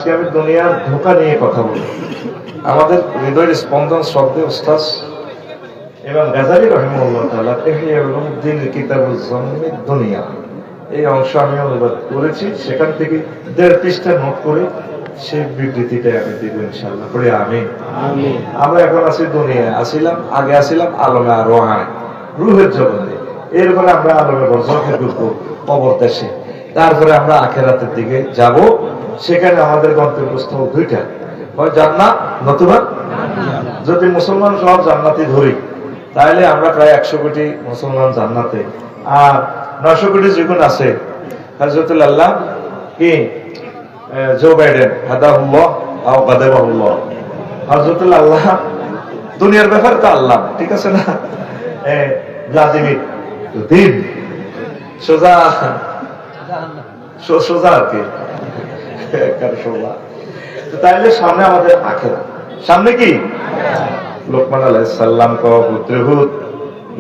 আমি দুনিয়ার ধোঁকা নিয়ে কথা বলি। আমাদের হৃদয়ের স্পন্দন শব্দে উস্তাদ এবং গাজালি রহিমাহুল্লাহ তাআলা ইহইয়া উলুমুদ্দিনের কিতাবুজ জামিদ দুনিয়া এই অংশ আমি অনুবাদ করেছি, সেখান থেকে 1.5 পৃষ্ঠা নোট করে সেই বিবৃতিটা আমি দিব ইনশাআল্লাহ। পড়ি আমিন। আমরা এখন আছি দুনিয়ায়, আগে আসিলাম আলমে আর রোহান রূহের জগতে, এরপরে আমরা আলমে বরজখে ঢুকবো কবর দেশে, তারপরে আমরা আখিরাতের দিকে যাব। সেখানে আমাদের গন্তব্যস্থল দুইটা, হয় জান্নাত নতুবা যদি মুসলমান সব জান্নাতি ধরি তাহলে আমরা প্রায় 100 কোটি মুসলমান জান্নাতে, আর 900 কোটি যেগুন আছে হযরতুল আল্লাহ কি জো বাইডেন হাদাহুল্লাহ আও গাদাবাহুল্লাহ, হযরতুল আল্লাহ দুনিয়ার ব্যাপারে তো আল্লাহ, ঠিক আছে না, ভ্লাদিমির পুতিন সোজা সোজা আর কি তাইলে সামনে আমাদের আখিরাত, সামনে কি লোকমান আলাইহিস সালাম কো পুত্রহুত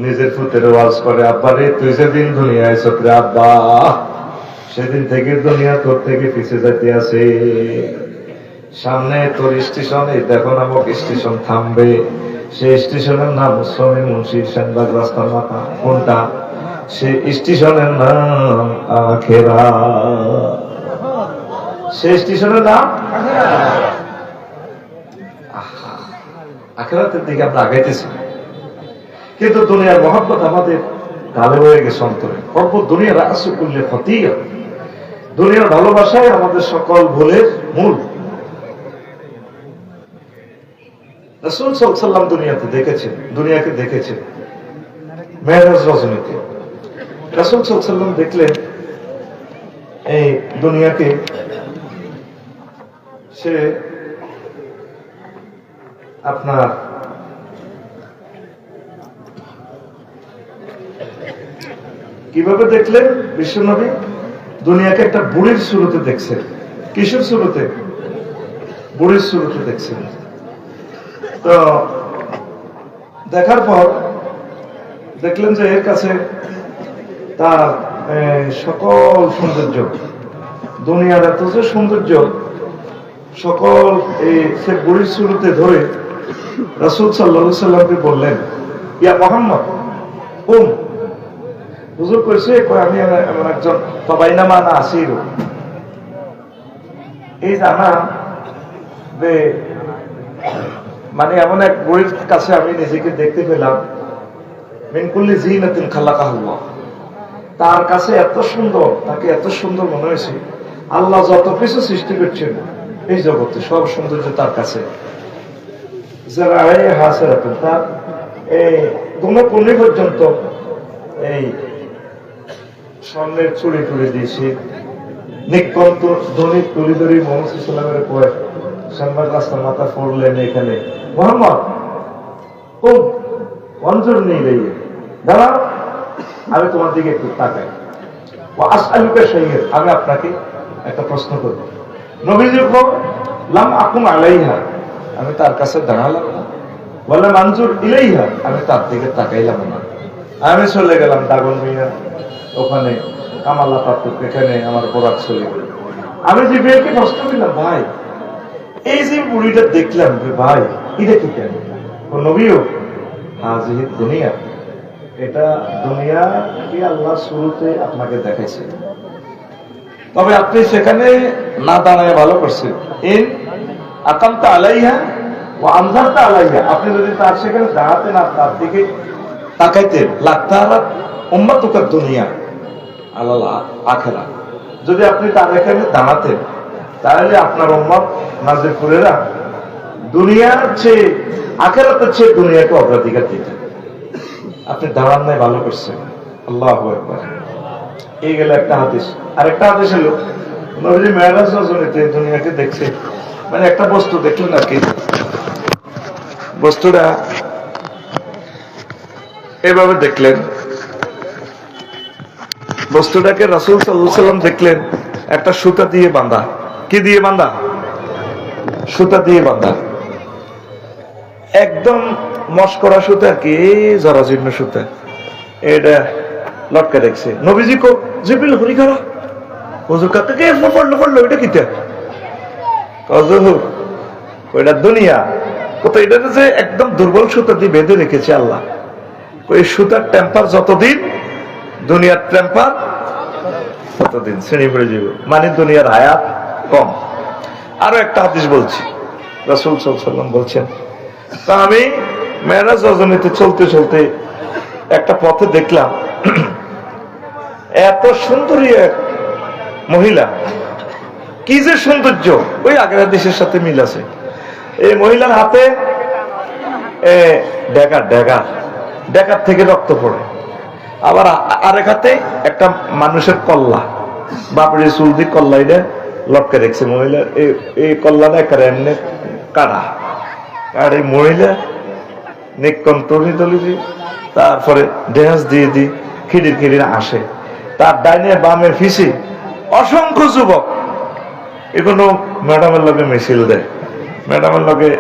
নিজের পুত্রের ওয়াজ করে, আব্বা রে তুই যেদিন দুনিয়ায় সত্রে আব্বা সেদিন থেকে দুনিয়া তোর থেকে পিছিয়ে যেতে আছে, সামনে তোর স্টেশন, এই দেখো নামক স্টেশন থামবে, সেই স্টেশনের নাম শ্রমিক মুন্সির সেনবাগ রাস্তার মাথা কোনটা, সেই স্টেশনের নাম আখিরাত, সেই স্টেশনের নাম আখিরাতের দিকে আমরা আগাইতেছি। কিন্তু দুনিয়ার মহব্বত আমাদের গালে হয়ে গেছে অন্তরে, অল্প দুনিয়ার রাসু করলে খতিয়া, দুনিয়ার ভালোবাসায় আমাদের সকল ভুলের মূল। রাসূল সাল্লাল্লাহু আলাইহি ওয়াসাল্লাম দুনিয়াকে দেখেছেন মেরাজ রজনীতে। রাসূল সাল্লাল্লাহু আলাইহি ওয়াসাল্লাম দেখলেন এই দুনিয়াকে, সে আপনার কিভাবে দেখলেন বিশ্বনবী? দুনিয়াকে একটা বুড়ির শুরুতে দেখছেন। কিশোর শুরুতে? বুড়ির শুরুতে দেখছেন। তো দেখার পর দেখলেন যে এর কাছে তার সকল সৌন্দর্য, দুনিয়ার এত যে সৌন্দর্য, সকল সে বুড়ির শুরুতে ধরে রাসূল সাল্লাল্লাহু আলাইহি ওয়াসাল্লামকে বললেন, ইয়া মুহাম্মদ হুজুর কইছে আমি এমন একজন ফাবাইনামা না আসিরু, এই জানা যে মানে এমন এক বুড়ির কাছে আমি নিজেকে দেখতে পেলাম, মিন কুল্লি জিনাতিন খালাকাহুল্লাহ, তার কাছে এত সুন্দর, তাকে এত সুন্দর মনে হয়েছে, আল্লাহ যত কিছু সৃষ্টি করছেন এই জগতে সব সৌন্দর্য তার কাছে। যারা হাসের তার এই গুণপূর্ণি পর্যন্ত এই স্বর্ণের চুড়ি টুড়ি দিয়েছে, নিকন্ত ধনী তুলি ধরি মোহাম্মদ ইসলামের পরে সাংবাদ রাস্তার মাথা পড়লেন এখানে, মোহাম্মদ অঞ্জর নেই রে, দাঁড়া আমি তোমার দিকে একটু তাকাই, আসআলুকা শাইআন, আমি আপনাকে একটা প্রশ্ন করব। নবীজি লাম আকুম আলাইহা, আমি তার কাছে দাঁড়ালাম না, বলে মানজুর ইলাইহা, আমি তার দিকে তাকাইলাম না, আমি চলে গেলাম দাগন মিয়া ওখানে কামালা পাত্র, এখানে আমার বোরাক চলে গেল। আমি যে মেয়েকে প্রশ্ন করলাম, ভাই এই যে বুড়িটা দেখলাম ভাই এটা কি কেন? নবীও হাজির দুনিয়া, এটা দুনিয়া কি আল্লাহ শুরুতে আপনাকে দেখাইছে, তবে আপনি সেখানে না দাঁড়ায় ভালো করছেন। ইন আকামতা আলাইহা ওয়া আমজারতা আলাইহা, আপনি যদি তার সেখানে দাঁড়াতেন আর তার দিকে তাকাইতেন, লাতারাত উম্মাতুকা দুনিয়া আলাল আখিরাহ, যদি আপনি তার এখানে দাঁড়াতেন তাহলে আপনার উম্মত নাজিরপুরেরা দুনিয়ার চেয়ে আখিরাতের চেয়ে দুনিয়াকে অগ্রাধিকার দিতেন। আপনি দাঁড়ান নাই, ভালো করছেন, আল্লাহু আকবার। এই গেল একটা হাদিস। আরেকটা হাদিস হলো নবীজি মেরাজ রজনীতে দুনিয়াকে দেখছে, মানে একটা বস্তু দেখলেন আর কি, বস্তুটা এভাবে দেখলেন, বস্তুটাকে রাসূল সাল্লাল্লাহু আলাইহি ওয়াসাল্লাম দেখলেন একটা সুতা দিয়ে বাঁধা। কি দিয়ে বাঁধা? সুতা দিয়ে বাঁধা, একদম মস্করা সুতা, কি জরাজীর্ণ সুতা, এটা লটকা দেখছে। নবীজি কো জিবরিল হরি করা হুজুর কাকে পড়লো এটা কিতা ওইটা দুনিয়া কত, এটা যে একদম দুর্বল সুতা দিয়ে বেঁধে রেখেছে আল্লাহ। ওই সুতার টেম্পার যতদিন, দুনিয়ার টেম্পার ততদিন শ্রেণী পড়ে যাবে, মানে দুনিয়ার হায়াত কম। আরো একটা হাদিস বলছি, রাসূল সাল্লাল্লাহু আলাইহি ওয়াসাল্লাম বলছেন, তা আমি মেরাজ রজনীতে চলতে চলতে একটা পথে দেখলাম এত সুন্দরী এক মহিলা, কি যে সৌন্দর্য, ওই আগের দেশের সাথে মিল আছে। এই মহিলার হাতে ডেকার থেকে রক্ত পড়ে, আবার আরেক হাতে একটা মানুষের কল্লা, বাপরে চুল দিয়ে কল্লা এটা লটকে রেখেছে মহিলা। এই কল্লাটা একেবারে এমনি কাটা, আর এই মহিলা নিকন টলি টলি দি, তারপরে ড্যান্স দিয়ে দি খিড়ির আসে। তার ডাইনে বামে ফিসি অসংখ্য যুবক, এগুলো ম্যাডামের লগে মিছিল দেয়, ম্যাডামের লগে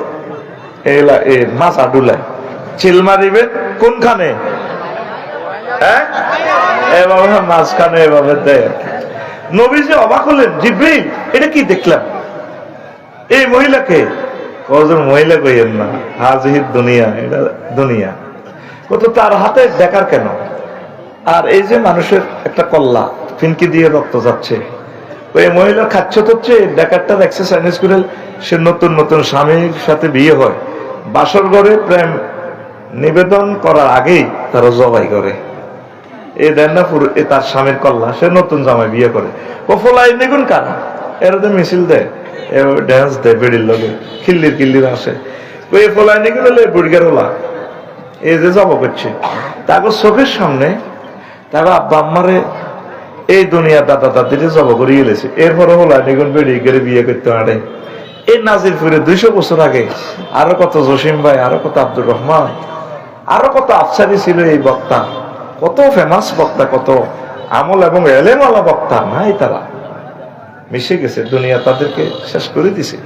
মাছা ডুলায়, চিল মারিবে কোনখানে, হ্যাঁ এভাবে মাঝখানে এভাবে দেয়। নবীজি অবাক হলেন, জিবরিল এটা কি দেখলাম, এই মহিলাকে? কজন মহিলা কইেন না, হাজির দুনিয়া, এটা দুনিয়া। কত তার হাতে দেখার কেন? আর এই যে মানুষের একটা কল্লা ফিনকি দিয়ে রক্ত যাচ্ছে, ওই মহিলার খাচ্ছত হচ্ছে ডাকাতটার এক্সারসাইজ করে সে নতুন নতুন স্বামীর সাথে বিয়ে হয়, বাসর ঘরে প্রেম নিবেদন করার আগেই তারা জবাই করে। এই দেন না পুরো তার স্বামীর কল্লা, সে নতুন জামাই বিয়ে করে। কফলাই নিগুন কারা এরা তো মিছিল দেয়, ড্যান্স দেয়, বেড়ির লগে খিল্লির আসে। ওই ফলাই নিগুন হলে বুড়িগার ওলা এই যে জব করছে, তারপর চোখের সামনে তারা আব্বা আম্মারে এই দুনিয়া দাদা দাদিরে জব করে গেলেছে। এরপরে হলো নিগুন বেড়ি গেলে বিয়ে করতে পারে। এই নাজিরপুরে 200 বছর আগে আরো কত জসিম ভাই, আরো কত আব্দুর রহমান, আরো কত আফসারি ছিল এই বক্তা, কত ফেমাস বক্তা, কত আমল এবং এলেমালা বক্তা নাই, তারা মিশে গেছে, দুনিয়া তাদেরকে শেষ করে দিছে।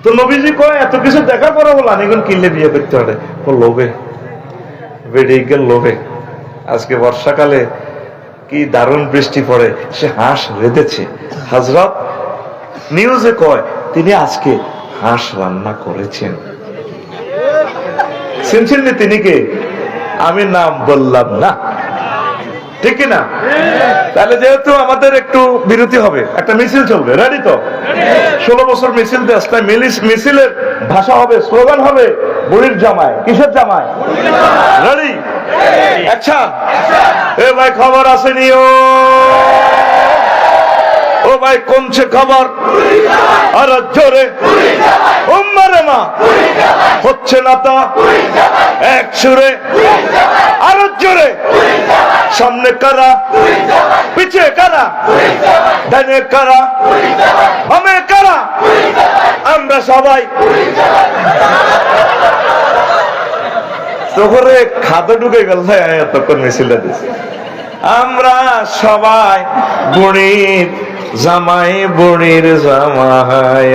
তো নবীজি কয় এত কিছু দেখা করে বলা নিগুন কিনলে বিয়ে করতে পারে, ও লোভে বেড়ে গেল লোভে। আজকে বর্ষাকালে কি দারুণ বৃষ্টি পড়ে, সে হাঁস রেঁধেছে। হযরত নিউজে কয় তিনি আজকে হাঁস রান্না করেছেন। শুনছেন তিনি কে? আমি নাম বললাম না, ঠিক না? তাহলে যেহেতু আমাদের একটু বিরতি হবে, একটা মিছিল চলবে, রেডি তো? 16 বছর মিছিল দিয়ে আসলে মিছিলের ভাষা হবে, স্লোগান হবে বুড়ির জামাই। কিসের জামাই? রেডি? আচ্ছা এ ভাই খবর আসেনি? ও ভাই কোনছে খবর? আর জোরে উম্মারে মা হচ্ছে না তা এক সুরে, আর জোরে সামনে কারা, পিছে কারা, ডানে কারা, বামে কারা, আমরা সবাই। তোরে খাদ্য ঢুকে গেল এতক্ষণ মিছিলটা দিচ্ছে। আমরা সবাই বুড়ির জামাই, বুড়ির জামাই।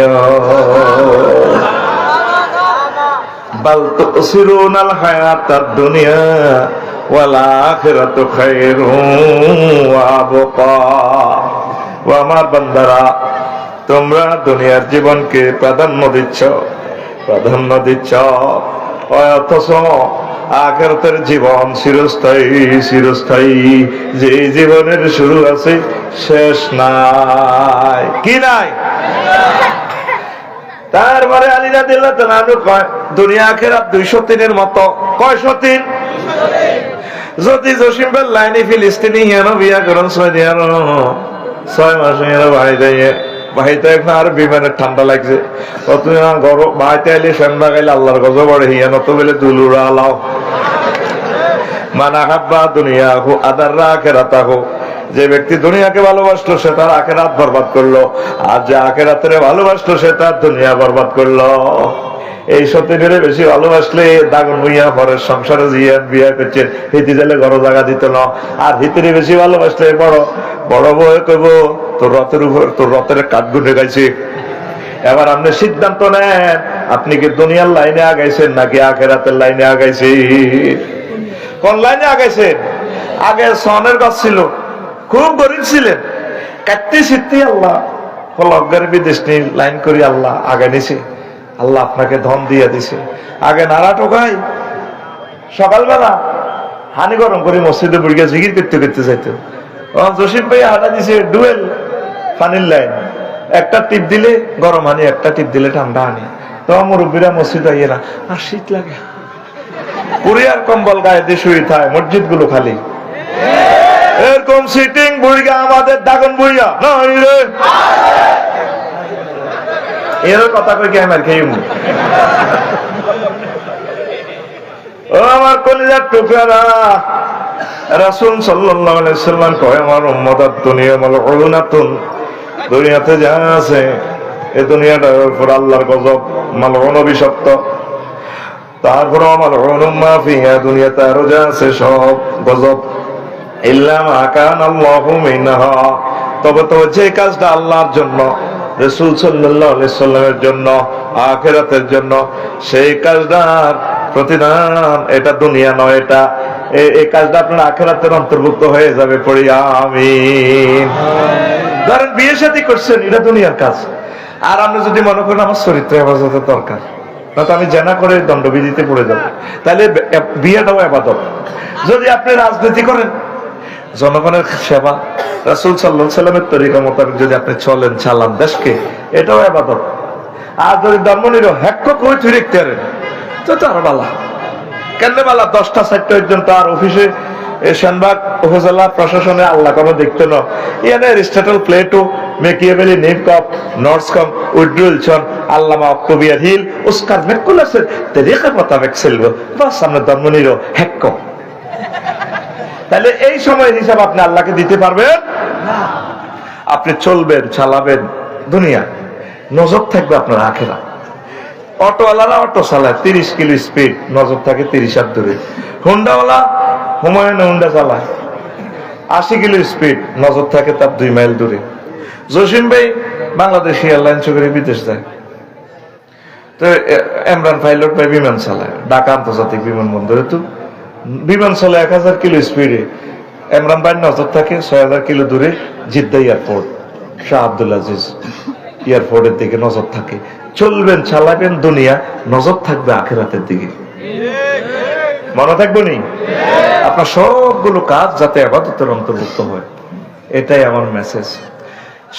বাল তুসিরুনাল হায়াতাদ দুনিয়া ওয়াল আখিরাতু খায়রুন ওয়া আবকা। ও আমার বান্দারা, তোমরা দুনিয়ার জীবনকে প্রাধান্য দিচ্ছ, অথচ আখিরাতের জীবন চিরস্থায়ী, যে জীবনের শুরু আছে শেষ নাই। কি নাই? তারপরে আলী রাদিয়াল্লাহু তাআলা কয় দুনিয়া আখিরাত 203-এর মতো। কয়শো 3? যদি জসিম ভাই লাইনে ফিলিস্তিনি হিয়ানো বিয়া করেন 6 দিন 6 মাস বাহিতে এখন আর বিমানের ঠান্ডা লাগছে, গরম বাহিতে আইলে ফ্যান লাগাইলে আল্লাহর গজব পড়ে। হিয়ানো তো বলে দুলুরা আলাও মানা হাব্বা দুনিয়া হো আদাররা আখিরাতা হো। যে ব্যক্তি দুনিয়াকে ভালোবাসলো সে তার আখিরাত বরবাদ করলো, আর যে আখিরাতের ভালোবাসলো সে তার দুনিয়া বরবাদ করলো। এই সত্যিকারে বেশি ভালোবাসলে দাগুন হইয়া পরের সংসারে বিয়া করছেন, হিতি দিলে ঘর জায়গা দিত না। আর হিতিরে বেশি ভালোবাসলে বড় বউ কইব তোর রথের উপর, তোর রথের কাঠগুনে গাইছে। এবার আপনি সিদ্ধান্ত নেন, আপনি কি দুনিয়ার লাইনে আগাইছেন নাকি আখিরাতের লাইনে আগাইছেন? কোন লাইনে আগাইছেন? আগে সনের গাছ ছিল, খুব গরিব ছিলেন, কাটতে শিখতে আল্লাহ লগ্গারে বিদেশ নিয়ে লাইন করি আল্লাহ আগে নিছে, আল্লাহ আপনাকে ধন দিয়ে দিছে। আগে নাড়া টোকাই সকালবেলা হানি গরম করে মসজিদে বুড়িয়া জিগির করতে করতে যাইতো। জসিম ভাই হাঁটা দিছে ডুয়েল পানির লাইন, একটা টিপ দিলে গরম হানি, একটা টিপ দিলে ঠান্ডা হানি। তো মুরব্বীরা মসজিদ আইয়ে না, আর শীত লাগে, পুরিয়ার কম্বল গায়ে দিয়ে শুয়ে থাকে, মসজিদ গুলো খালি। এরকম সিটিং বুড়িয়া আমাদের দাগন বুড়িয়া নয় রে, এর কথা কই কি আমার খেয়ে ও আমার কলিজার টুকরারা। রাসূল সাল্লাল্লাহু আলাইহি সাল্লাম কয় আমার উম্মতাত দুনিয়া মালউনাতুন, দুনিয়াতে যা আছে এই দুনিয়াটার উপর আল্লাহর গজব, মালউন অভিশপ্ত। তারপর মালউনুম মা ফিহা, দুনিয়াতে আরো যা আছে সব গজব। ইল্লা মা কানা আল্লাহু মিনহা, তবে তো যে কাজটা আল্লাহর জন্য, রাসূল সাল্লাল্লাহু আলাইহি সাল্লামের জন্য, আখিরাতের জন্য, সেই কাজটার প্রতিদান এটা দুনিয়া নয়, এটা এই কাজটা আপনার আখিরাতের অন্তর্ভুক্ত হয়ে যাবে। পড়ি আমিন। ধরেন বিয়ে শাদী করছেন, এটা দুনিয়ার কাজ। আর আপনি যদি মনে করেন আমার চরিত্র হেফাজতের দরকার, না তো আমি জেনা করে দণ্ডবিধিতে পড়ে যাব, তাহলে বিয়েটাও ইবাদত। যদি আপনি রাজনীতি করেন, জনগণের সেবা, রাসূল সাল্লাল্লাহু আলাইহি সাল্লামের তরিকা মোতাবেক যদি আপনি চলেন, চালান দেশকে, এটাও ইবাদত। আর যদি ধর্মনিরহ হ্যাক্ক কই তুই রাখতে পারেন, তো তার বালা কেন বালা 10টা 4টা পর্যন্ত আর অফিসে সেনবাগ উপজেলা প্রশাসনে আল্লাহ কোনো দেখতে না। ইয়ানে এরিস্টটল, প্লেটো, মেকিয়াভেলি, নিমকপ, নর্সকম, উড্রুলসন, আল্লামা অক্টোবিয়ার হিল, ওস্কার মেকুলাসের তরিকা মোতাবেক চলবে, বাস আমরা ধর্মনিরহ হ্যাক্ক। তাহলে এই সময়ের হিসাব আপনি আল্লাহকে দিতে পারবেন না। আপনি চলবেন, চালাবেন দুনিয়া, নজর থাকবে আপনার আখিরাত। অটোওয়ালারা অটো চালায় 30 কিলো স্পিড, নজর থাকে 30 হাত দূরে। হুন্ডাওয়ালা হুমায়ুনে হুন্ডা চালায় 80 কিলো স্পিড, নজর থাকে তার 2 মাইল দূরে। জসিম ভাই বাংলাদেশ এয়ারলাইন্স করে বিদেশ যায়, তো ইমরান পাইলট ভাই বিমান চালায় ঢাকা আন্তর্জাতিক বিমানবন্দরে। তো বিমান চলে 1000 কিলো স্পিডে, ইমরান ভাই নজর থাকে 6000 কিলো দূরে জিদ্দা এয়ারপোর্ট, শাহ আব্দুল আজিজ এয়ারপোর্টের দিকে নজর থাকে। চলবেন, চালাবেন দুনিয়া, নজর থাকবে আখিরাতের দিকে। মনে থাকবো নি আপনার সবগুলো কাজ যাতে ইবাদতের অন্তর্ভুক্ত হয়, এটাই আমার মেসেজ।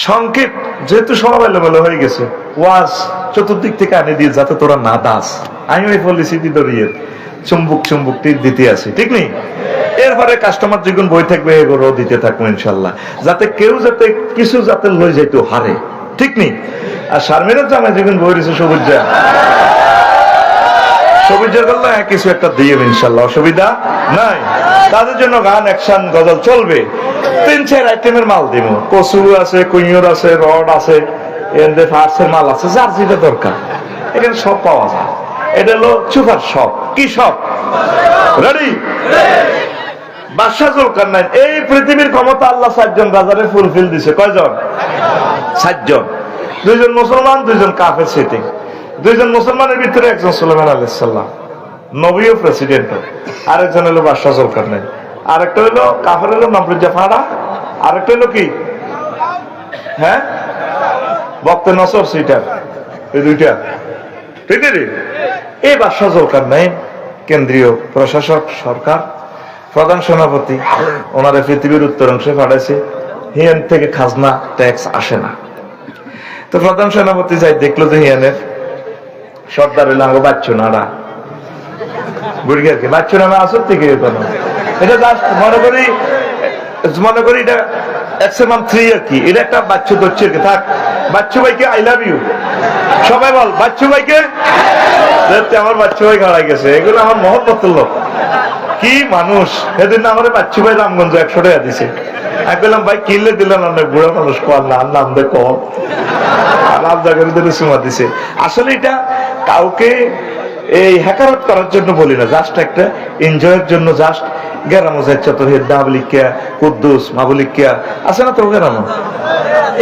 সংক্ষেপ, যেহেতু সব এলোমেলো হয়ে গেছে, ওয়াজ চতুর্দিক থেকে আনে দিয়ে যাতে তোরা না দাস। আমি ওই পলিসিটি ধরিয়ে চুম্বুক চুম্বুক দিতে আছি, ঠিক নেই? এরপরে কাস্টমার যখন বই থাকবে এগুলো দিতে থাকবো ইনশাল্লাহ, যাতে কেউ যাতে কিছু যাতে লই যাইতো হারে, ঠিক নেই? আর শারমিনের জামাই যখন বই রয়েছে সবুজা, সবুজের করলে কিছু একটা দিয়ে ইনশাল্লাহ, অসুবিধা নাই। তাদের জন্য গান, অ্যাকশন, গজল চলবে। 3-4 আইটেমের মাল দিব, কচু আছে, কুইয়র আছে, রড আছে, এর ফার্সের মাল আছে, যার যেটা দরকার এখানে সব পাওয়া যায়। এটা হলো চুপার শপ। কি শপ? রেডি? বাদশা জুলকারনাইন, এই পৃথিবীর ক্ষমতা আল্লাহ 4 জন রাজারে ফুলফিল দিছে। কয়জন? 4 জন। 2 জন মুসলমান, 2 জন কাফের সিটিং। 2 জন মুসলমানের ভিতরে একজন সুলাইমান আলাইহিস সালাম, নবী ও প্রেসিডেন্ট। আরেকজন হলো বাদশা জুলকারনাইন। আরেকটা হলো কাফের, হলো নমরুদ ফাড়া। আরেকটা হলো কি? হ্যাঁ, বক্তে নসর সিটার। এই দুইটা, ঠিক আছে? এই বাদশা জুলকারনাইন কেন্দ্রীয় প্রশাসক, সরকার প্রধান সেনাপতি, ওনারা পৃথিবীর উত্তরাংশে পাঠাইছে। হিয়ান থেকে খাজনা ট্যাক্স আসে না। তো প্রধান সেনাপতি যাই দেখলো যে হিয়ানের সর্দার হইল আগে বাচ্চু নাড়া বুড়ি আর কি বাচ্চু নামে আসর থেকে এটা জাস্ট মনে করি এটা এক্সেমান 3 আর কি। এটা একটা বাচ্চু ধরছে আর কি। থাক, বাচ্চু ভাইকে আই লাভ ইউ সবাই বল, বাচ্চু ভাইকে। আমার বাচ্চু ভাই গাড়াই গেছে, এগুলো আমার মহব্বতের লোক। কি মানুষ! সেদিন আমার বাচ্চু ভাই রামগঞ্জ 100 টাকা দিছে। আমি বললাম ভাই কিনলে দিলেন, অনেক বুড়া মানুষ কর না, নাম দে কম নাম জায়গায় সুমা দিছে। আসলে এটা কাউকে এই হ্যাকারত করার জন্য বলি না, জাস্ট একটা এনজয়ের জন্য। জাস্ট গেরামো যাচ্ছে তোর হেদাবলিকা কুদ্দুস মাবলিকা আছে না তো গেরামো,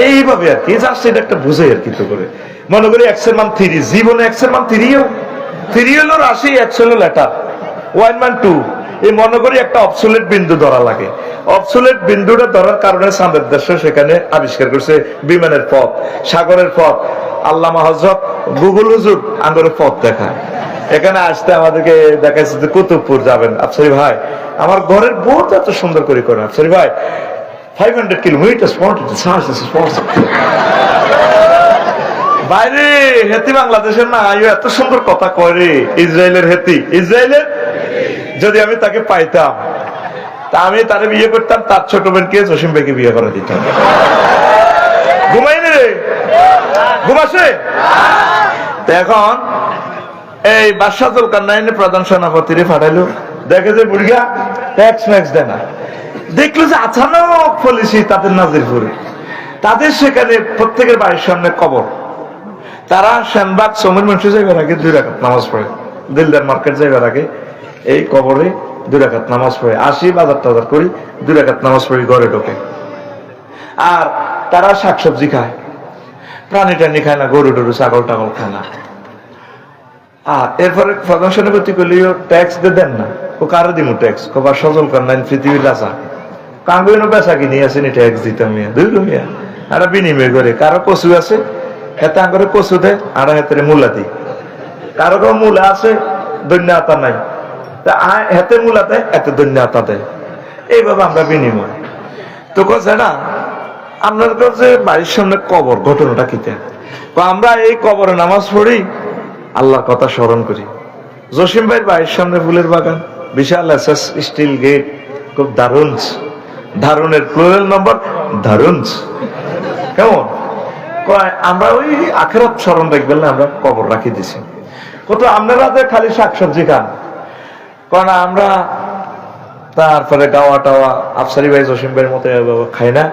এইভাবে আর কি। জাস্ট এটা একটা বুঝে আর কি। তো করে মনে করি এক্সের মান 3, জীবনে এক্সের মান 3 হলো রাশি, এক্স হলো লেটার, 1 মান 2, এই মনে করি একটা অবসোলেট বিন্দু ধরা লাগে। অবসোলেট বিন্দুটা ধরার কারণে চাঁদের দেশে সেখানে আবিষ্কার করছে বিমানের পথ, সাগরের পথ। আল্লামা হযরত গুগল হুজুর আঙ্গুরের পথ দেখায়। এখানে আসতে আমাদেরকে দেখাচ্ছে যে কুতুবপুর যাবেন। আফসারি ভাই আমার ঘরের বোর্ড এত সুন্দর করে করে, আফসারি ভাই 500 কিলোমিটার বাইরে হেতি বাংলাদেশের না, এত সুন্দর কথা করে। ইসরায়েলের হেতি, ইসরায়েলের যদি আমি তাকে পাইতাম তা আমি তারে বিয়ে করতাম, তার ছোট বোনকে জসিম ভাইকে বিয়ে করে দিতাম। ঘুমাইনি রে, ঘুমাসে। এখন এই বাদশাহ জুলকারনাইনের প্রধান সেনাপতিরে পাঠাইলো, দেখে যে বুড়িয়া ট্যাক্স ম্যাক্স দেয় না। দেখলো যে আচানক পলিসি তাদের নাজিরপুরে, তাদের সেখানে প্রত্যেকের বাড়ির সামনে কবর। তারা সেনবাগ সমীর মঞ্চ যাইবার আগে 2 রাকাত নামাজ পড়ে, দিলদার মার্কেট যাইবার আগে এই কবরে 2 রাকাত নামাজ পড়ে, আসি বাজার টাজার করি, 2 রাকাত নামাজ পড়ি, ঘরে ঢোকে। আর তারা শাকসবজি খায়, প্রাণী টানি খায় না, গরু টরু ছাগল টাগল খায় না। আর এরপরে প্রধান সেনাপতি করলেও ট্যাক্স দেন না। ও কারো দিমু ট্যাক্স, কবার সজল করেন পৃথিবীর রাজা কাঙ্গুইনো বেচা কিনি আসেনি ট্যাক্স দিতাম মিয়া, দুই মিয়া। আর বিনিময় করে কারো কচু আছে হেতে আঙ্গরে কচু দেয়, আর হেতে মূলা দিই। কারো কারো মূলা আছে দৈন্য আতা নাই, তা হেতে মূলা দেয়, এতে দৈন্য আতা দেয়। এইভাবে আমরা বিনিময় তো কথা না। আপনার কাছে বাড়ির সামনে কবর, ঘটনাটা কিতে? আমরা এই কবরে নামাজ পড়ি, আল্লাহর কথা স্মরণ করি। জসিম ভাইয়ের বাড়ির সামনে ফুলের বাগান, বিশাল এসএস স্টিল গেট, খুব দারুণ। দারুণের প্লুরাল নম্বর দারুণ। কেমন আমরা ওই আখিরাত স্মরণ রাখবেন না, আমরা কবর রাখি দিছি। কত আপনারা খালি শাকসবজি খান, কারণ আমরা তারপরে গাওয়া টাওয়া আফসারি ভাই জসিম ভাইয়ের মতো খাই না।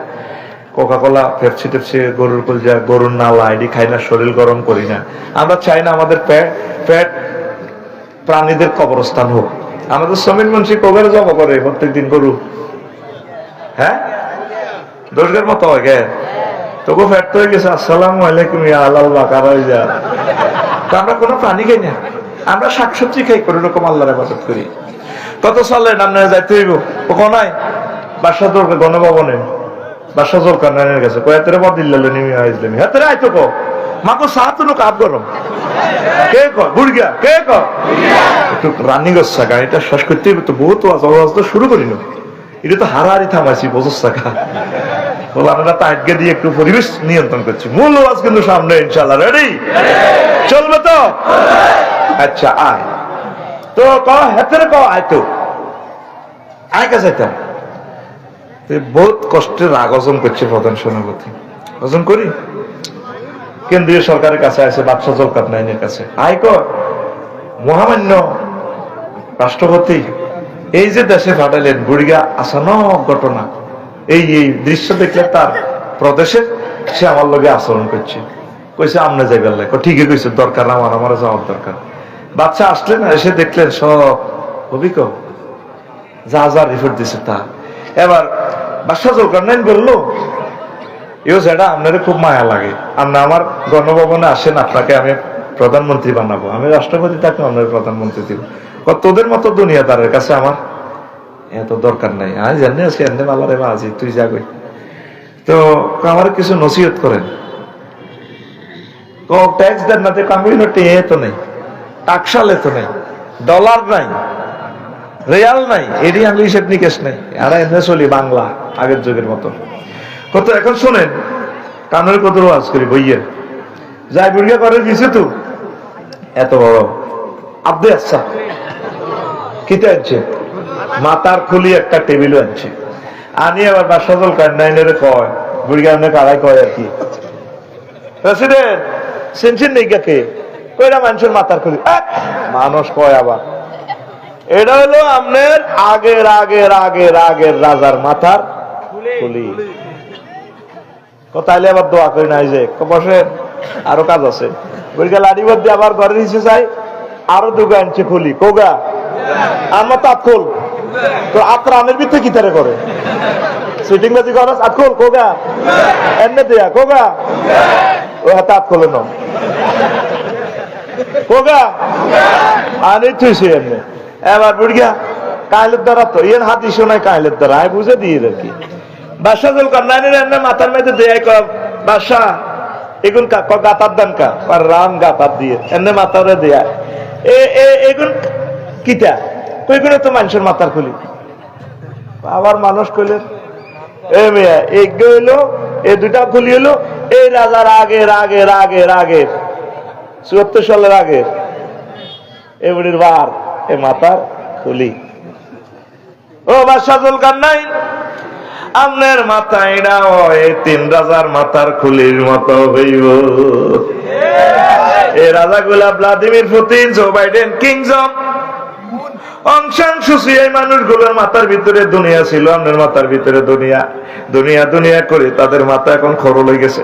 কোকা কোলা, পেপসি টেপসি, গরুর কলজা, গরুর নালা এটি খাই না, শরীর গরম করি না। আমরা চাই না আমাদের পেট প্রাণীদের কবরস্থান হোক। আমাদের সমীর মুন্সি কবের জমা করে প্রত্যেকদিন গরু, হ্যাঁ দশগের মতো হয় গে, তোকে ফ্যাট হয়ে গেছে। আসসালামু আলাইকুম ইয়া আল্লাহ কারাই যা। তো আমরা কোনো প্রাণী খাই না, আমরা শাকসবজি খাই, কোনো রকম আল্লাহর ইবাদত করি। কত চলেন আপনারা যাইতে হইব ওখানে বাদশাহ দরকার গণভবনে, বাদশাহ জুলকারনাইনের কাছে কয়েতের বদিল্লালে নিমি আইজলামি হাতে আইতো কো মাকো সাহাতুনো কাপ গরম কে কো বুড়গা কে কো একটু রানিং হচ্ছে গাড়িটা শেষ করতে হবে তো, বহুত আওয়াজ তো শুরু করিল। এটা তো হারাহারি থামাইছি বছর টাকা বলে আমরা তাইটকে দিয়ে একটু পরিবেশ নিয়ন্ত্রণ করছি। মূল আওয়াজ কিন্তু সামনে, ইনশাআল্লাহ রেডি চলবে তো? আচ্ছা আয় তো ক হেতের ক আইতো আয় কাছে বহুত কষ্টের রাগ হজম করছে প্রধান সেনাপতি। হজম করি কেন্দ্রীয় সরকারের কাছে আছে, বাদশাহ জুলকারনাইনের কাছে। আয় কর মহামান্য রাষ্ট্রপতি, এই যে দেশে পাঠালেন বুড়িগা আসানক ঘটনা, এই এই দৃশ্য দেখলে তার প্রদেশে সে আমার লগে আচরণ করছে। কইছে আমনে যাইবার লাগে, ঠিকই কইছে, দরকার আমার, আমার যাওয়ার দরকার। বাচ্চা আসলেন, এসে দেখলেন সব অভিজ্ঞ যা যা রিপোর্ট দিছে তা। এবার বাদশাহ জুলকারনাইন বললো, ইও যেটা আপনার খুব মায়া লাগে, আপনি আমার গণভবনে আসেন, আপনাকে আমি প্রধানমন্ত্রী বানাবো, আমি রাষ্ট্রপতি তাকে আপনার প্রধানমন্ত্রী দিব। তোদের মতো দুনিয়াদারের কাছে আমার এত দরকার নাই, আমি জানি আছি এনে মালারে বাজি, তুই যাবি তো আমার কিছু নসিহত করেন। ট্যাক্স দেন না, টেয়ে তো নেই, টাকশালে তো নেই, ডলার নাই, রিয়াল নাই, এটি আমি হিসেব নিকেশ নেই, আর এনে চলি বাংলা আগের যুগের মতো। কত এখন শোনেন কানের কত আজ করি বইয়ের যাই বুড়িয়া করে দিছে তো এত বড় আব্দে আচ্ছা কিতে আনছে, মাতার খুলি একটা টেবিলও আনছে, আনি আবার বাদশাহ জুলকারনাইনের কয় বুড়িয়া অনেক আড়াই কয় আর কি, প্রেসিডেন্ট সেনছেন নেই কে কইরা মানুষের মাতার খুলি, মানুষ কয় আবার এটা হলো আপনার আগের আগের আগের আগের রাজার মাথার খুলি। তাইলে আবার দোয়া করি নাই যে বসে আরো কাজ আছে, বুড়িয়া লাড়ি দিয়ে আবার ঘরে নিচে যাই, আরো দুগা আনছে খুলি, কোগা আমার তো আতখোল তো আত্রা আমের ভিতরে কি তারে করে সুইটিং বাজি করস আতখোল কোগা এমনি দেয়া কোগা ও হাতে আতখোলে ন কোগা আনি তুইছে এমনি। এবার বুড়িয়া কাহিলের দ্বারা তো ইয়ের হাতি শোনায় কাহিলের দ্বারা আমি বুঝে দিয়ে আর কি বাদশাহ জুলকারনাইনের এনে মাথার মধ্যে দেয় বাদশাহ এগুন গাতার দান কা আর রাম গাতার দিয়ে এনে মাথারে দেয়া এগুন কিতা কইগুলো তো মানুষের মাথার খুলি আবার মানুষ কইলেন এ মেয়া এগ হইলো এই দুটা খুলি হলো এই রাজার আগের ৭৪ সালের আগে এবারের বার এ মাথার খুলি ও বাদশাহ জুলকারনাইন আপনার মাথায় না এই ৩ রাজার মাথার খুলির মতো হইব এই রাজাগুলা Vladimir Putin, Joe Biden, king John, Aung San Suu Kyi, এই মানুষগুলোর মাথার ভিতরে দুনিয়া ছিল, আপনার মাথার ভিতরে দুনিয়া করে তাদের মাথা এখন খরল হয়ে গেছে।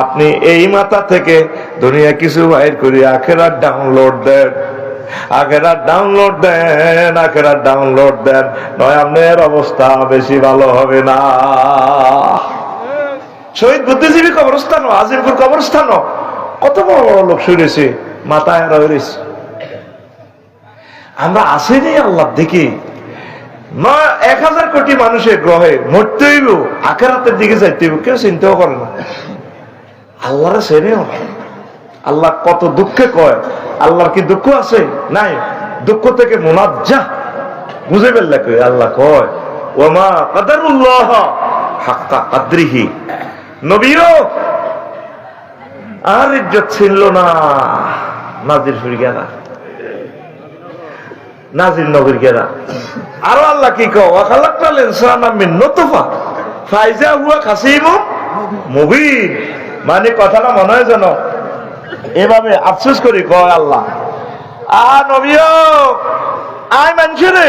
আপনি এই মাথা থেকে দুনিয়া কিছু বাইর করে আখেরাত ডাউনলোড দেন, নয় আপনার অবস্থা বেশি ভালো হবে না। শহীদ বুদ্ধিজীবী কবরস্থান, আজিমপুর কবরস্থান, কত বড় বড় লোক শুনেছে, মাথায় রয়েছে। আমরা আসেনি আল্লাহ দেখি ১,০০০ কোটি মানুষের গ্রহে মরতে হইব, আখেরাতের দিকে যাইতে হইব, কেউ চিন্তাও করে না। আল্লাহরে চেনেও না। আল্লাহ কত দুঃখে কয়, আল্লাহর কি দুঃখ আছে? নাই। দুঃখ থেকে মুনাজ্জাহ, বুঝে ফেললে কই আল্লাহ কয় ওমা কাদারুল্লাহ হাক্কা কাদরিহি, নবীও আর ইজ্জত ছিল না। নাজির ফির গেলা, নাজির নবীর গেরা। আরো আল্লাহ কি কও, ওয়াখালাকনাল ইনসানা মিন নুতফা ফাইজা হুয়া খাসিমুম মুবিন। মানে কথাটা মনে হয় যেন এভাবে আফসোস করি কয় আল্লাহ, নবীও আয় মানুষেরে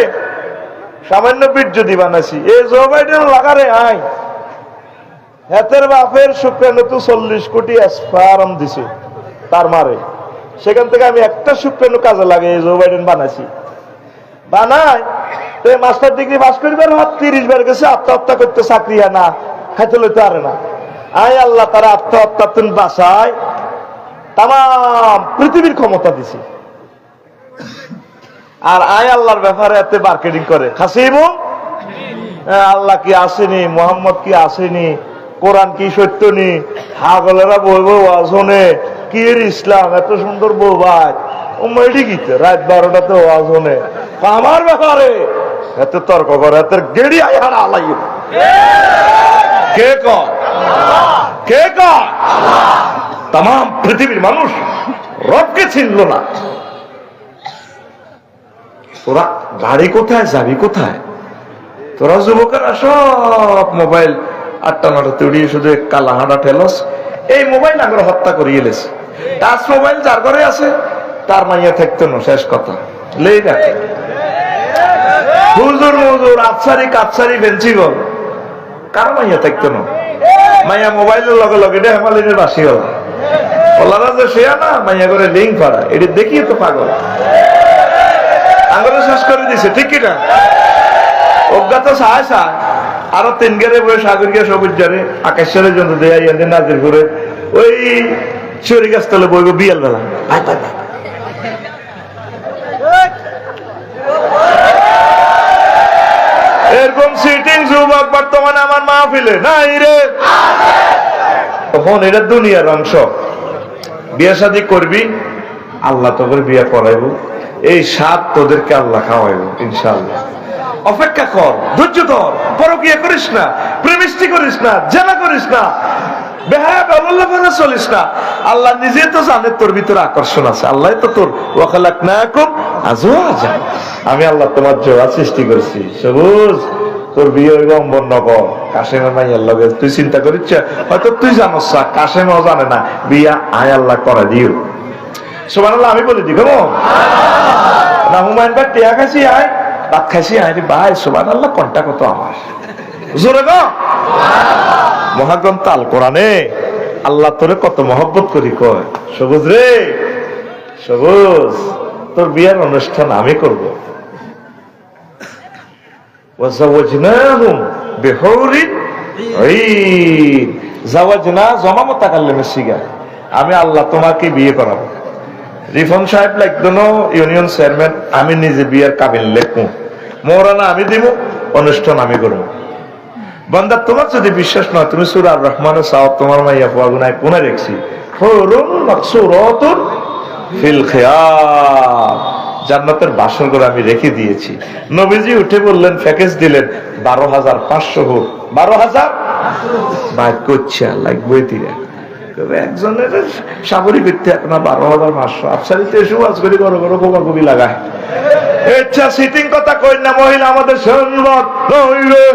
সামান্য বীর্য দি বানাইছি, এই জো বাইডেন লাগারে আয় হেতের বাপের শুক্রাণু তো 40 কোটি স্পার্ম দিছে তার মারে, সেখান থেকে আমি একটা শুক্রাণু কাজে লাগে এই জো বাইডেন বানাইছি। বানাই তো মাস্টার ডিগ্রি পাস করিবার 30 বার গেছে, আত্মহত্যা করতে চাকরি না খাইতে লইতে পারে না। আয় আল্লাহ তারা আত্মহত্যা তুমি বাঁচায় তাম পৃথিবীর ক্ষমতা দিছে। আর আয় আল্লাহর ব্যাপারে এত মার্কেটিং করে খাসিমু, আল্লাহ কি আসেনি, মোহাম্মদ কি আসেনি, কোরআন কি সত্য নি, হাগলেরা বইব ওয়াজনে কি এর ইসলাম, এত সুন্দর বউ ভাই রাত 12টাতে ওয়াজ হনে আমার ব্যাপারে এত তর্ক করে, এত গেড়ি আয়ার আলাই কে কয় তাম পৃথিবীর মানুষ রবকে চিনল না। তোরা গাড়ি কোথায়, যাবি কোথায়? তোরা যুবকেরা সব মোবাইল 8টা-9টাতে উড়িয়ে শুধু কালা হাঁটা ঠেলস, এই মোবাইল আগর হত্যা করিয়ে এলেছে। টাচ মোবাইল যার ঘরে আছে তার মাইয়া থাকতো না, শেষ কথা লেই রাখে। হুজুর মুজুর আফসারি কাপসারি বেঞ্চিগল কার মাইয়া থাকতো না, মাইয়া মোবাইলের লগে লগে হেমালিনের বাসি হল ওলারা যে শেয়া না মাইয়া করে লিঙ্ক পাড়া, এটি দেখিয়ে তো পাগল আঙ্গুলে শেষ করে দিছে, ঠিক কিনা? অজ্ঞাত সাহায় সাহায় আরো 3 গেরে বয়ে সাগর গিয়ে সবুজ জারে আকাশের জন্য দেয় নাজির করে ওই চুরি গাছ তলে বইব বিয়াল বেলা। এরকম সিটিং যুবক বর্তমানে আমার মাহফিলে নাই রে। তখন এটা দুনিয়ার অংশ। বিয়ে শাদী করবি, আল্লাহ তোদের বিয়ে করাইব, এই স্বাদ তোদেরকে আল্লাহ খাওয়াইব ইনশাআল্লাহ। অপেক্ষা কর, ধৈর্য ধর, পরকিয়া করিস না, প্রেমিষ্টি করিস না, জেনা করিস না, বেহায়া বেহুল্লাহ চলিস না। আল্লাহ নিজে তো জানে তোর ভিতরে আকর্ষণ আছে, আল্লাহ তো তোর ওয়াখালাকনাকুম আজওয়াজা, আমি আল্লাহ তোমার জোড়া সৃষ্টি করেছি। সবুজ তোর বিয়ে হইব অম্বরনগর কাশেমের মাইয়ার লগে, তুই চিন্তা করিস হয়তো তুই জানোস না, কাশেমও জানে না, বিয়া আয় আল্লাহ করে দিও। সুবহানাল্লাহ আমি বলে দি কেমন না, হুমায়ুন ভাই টিয়া খাইছি আয়, ভাত খাইছি আয় রে ভাই, সুবহানাল্লাহ কন্টা কত আমার জোরে গো। মহাগ্রন্থ আল কোরআনে আল্লাহ তোরে কত মহব্বত করি কয়, সবুজ রে সবুজ তোর বিয়ের অনুষ্ঠান আমি করব। ওয়াজাওয়াজনাহুম বিহুরিন ঈন, জাওয়াজনা জমা মুতাকাল্লিমের সিগা, আমি আল্লাহ তোমাকে বিয়ে করাবো। রিফন সাহেব লিখদনো ইউনিয়ন চেয়ারম্যান, আমি নিজে বিয়ের কাবিল লেখবো, মৌলানা আমি দিব, অনুষ্ঠান আমি করবো। বান্দা তোমার যদি বিশ্বাস নয়, তুমি সূরা আর রহমানের সাওয়াব তোমার মাইয়া পাগুনায় কোনে দেখছি, হুরুন মাকসুরাতুন ফিল খিয়াম, জান্নাতের বাসর ঘর আমি রেখে দিয়েছি। নবীজি উঠে বললেন, প্যাকেজ দিলেন 12,500 হুর। 12,000 বাইক করছে লাগবে তিরে একজনের সাবরি করতে আপনার 12,500 আফসারিতে এসে আজ করে বড় বড় গোবা কবি লাগায়। আচ্ছা সিটিং কথা কই না, মহিলা আমাদের সম্মত নইরে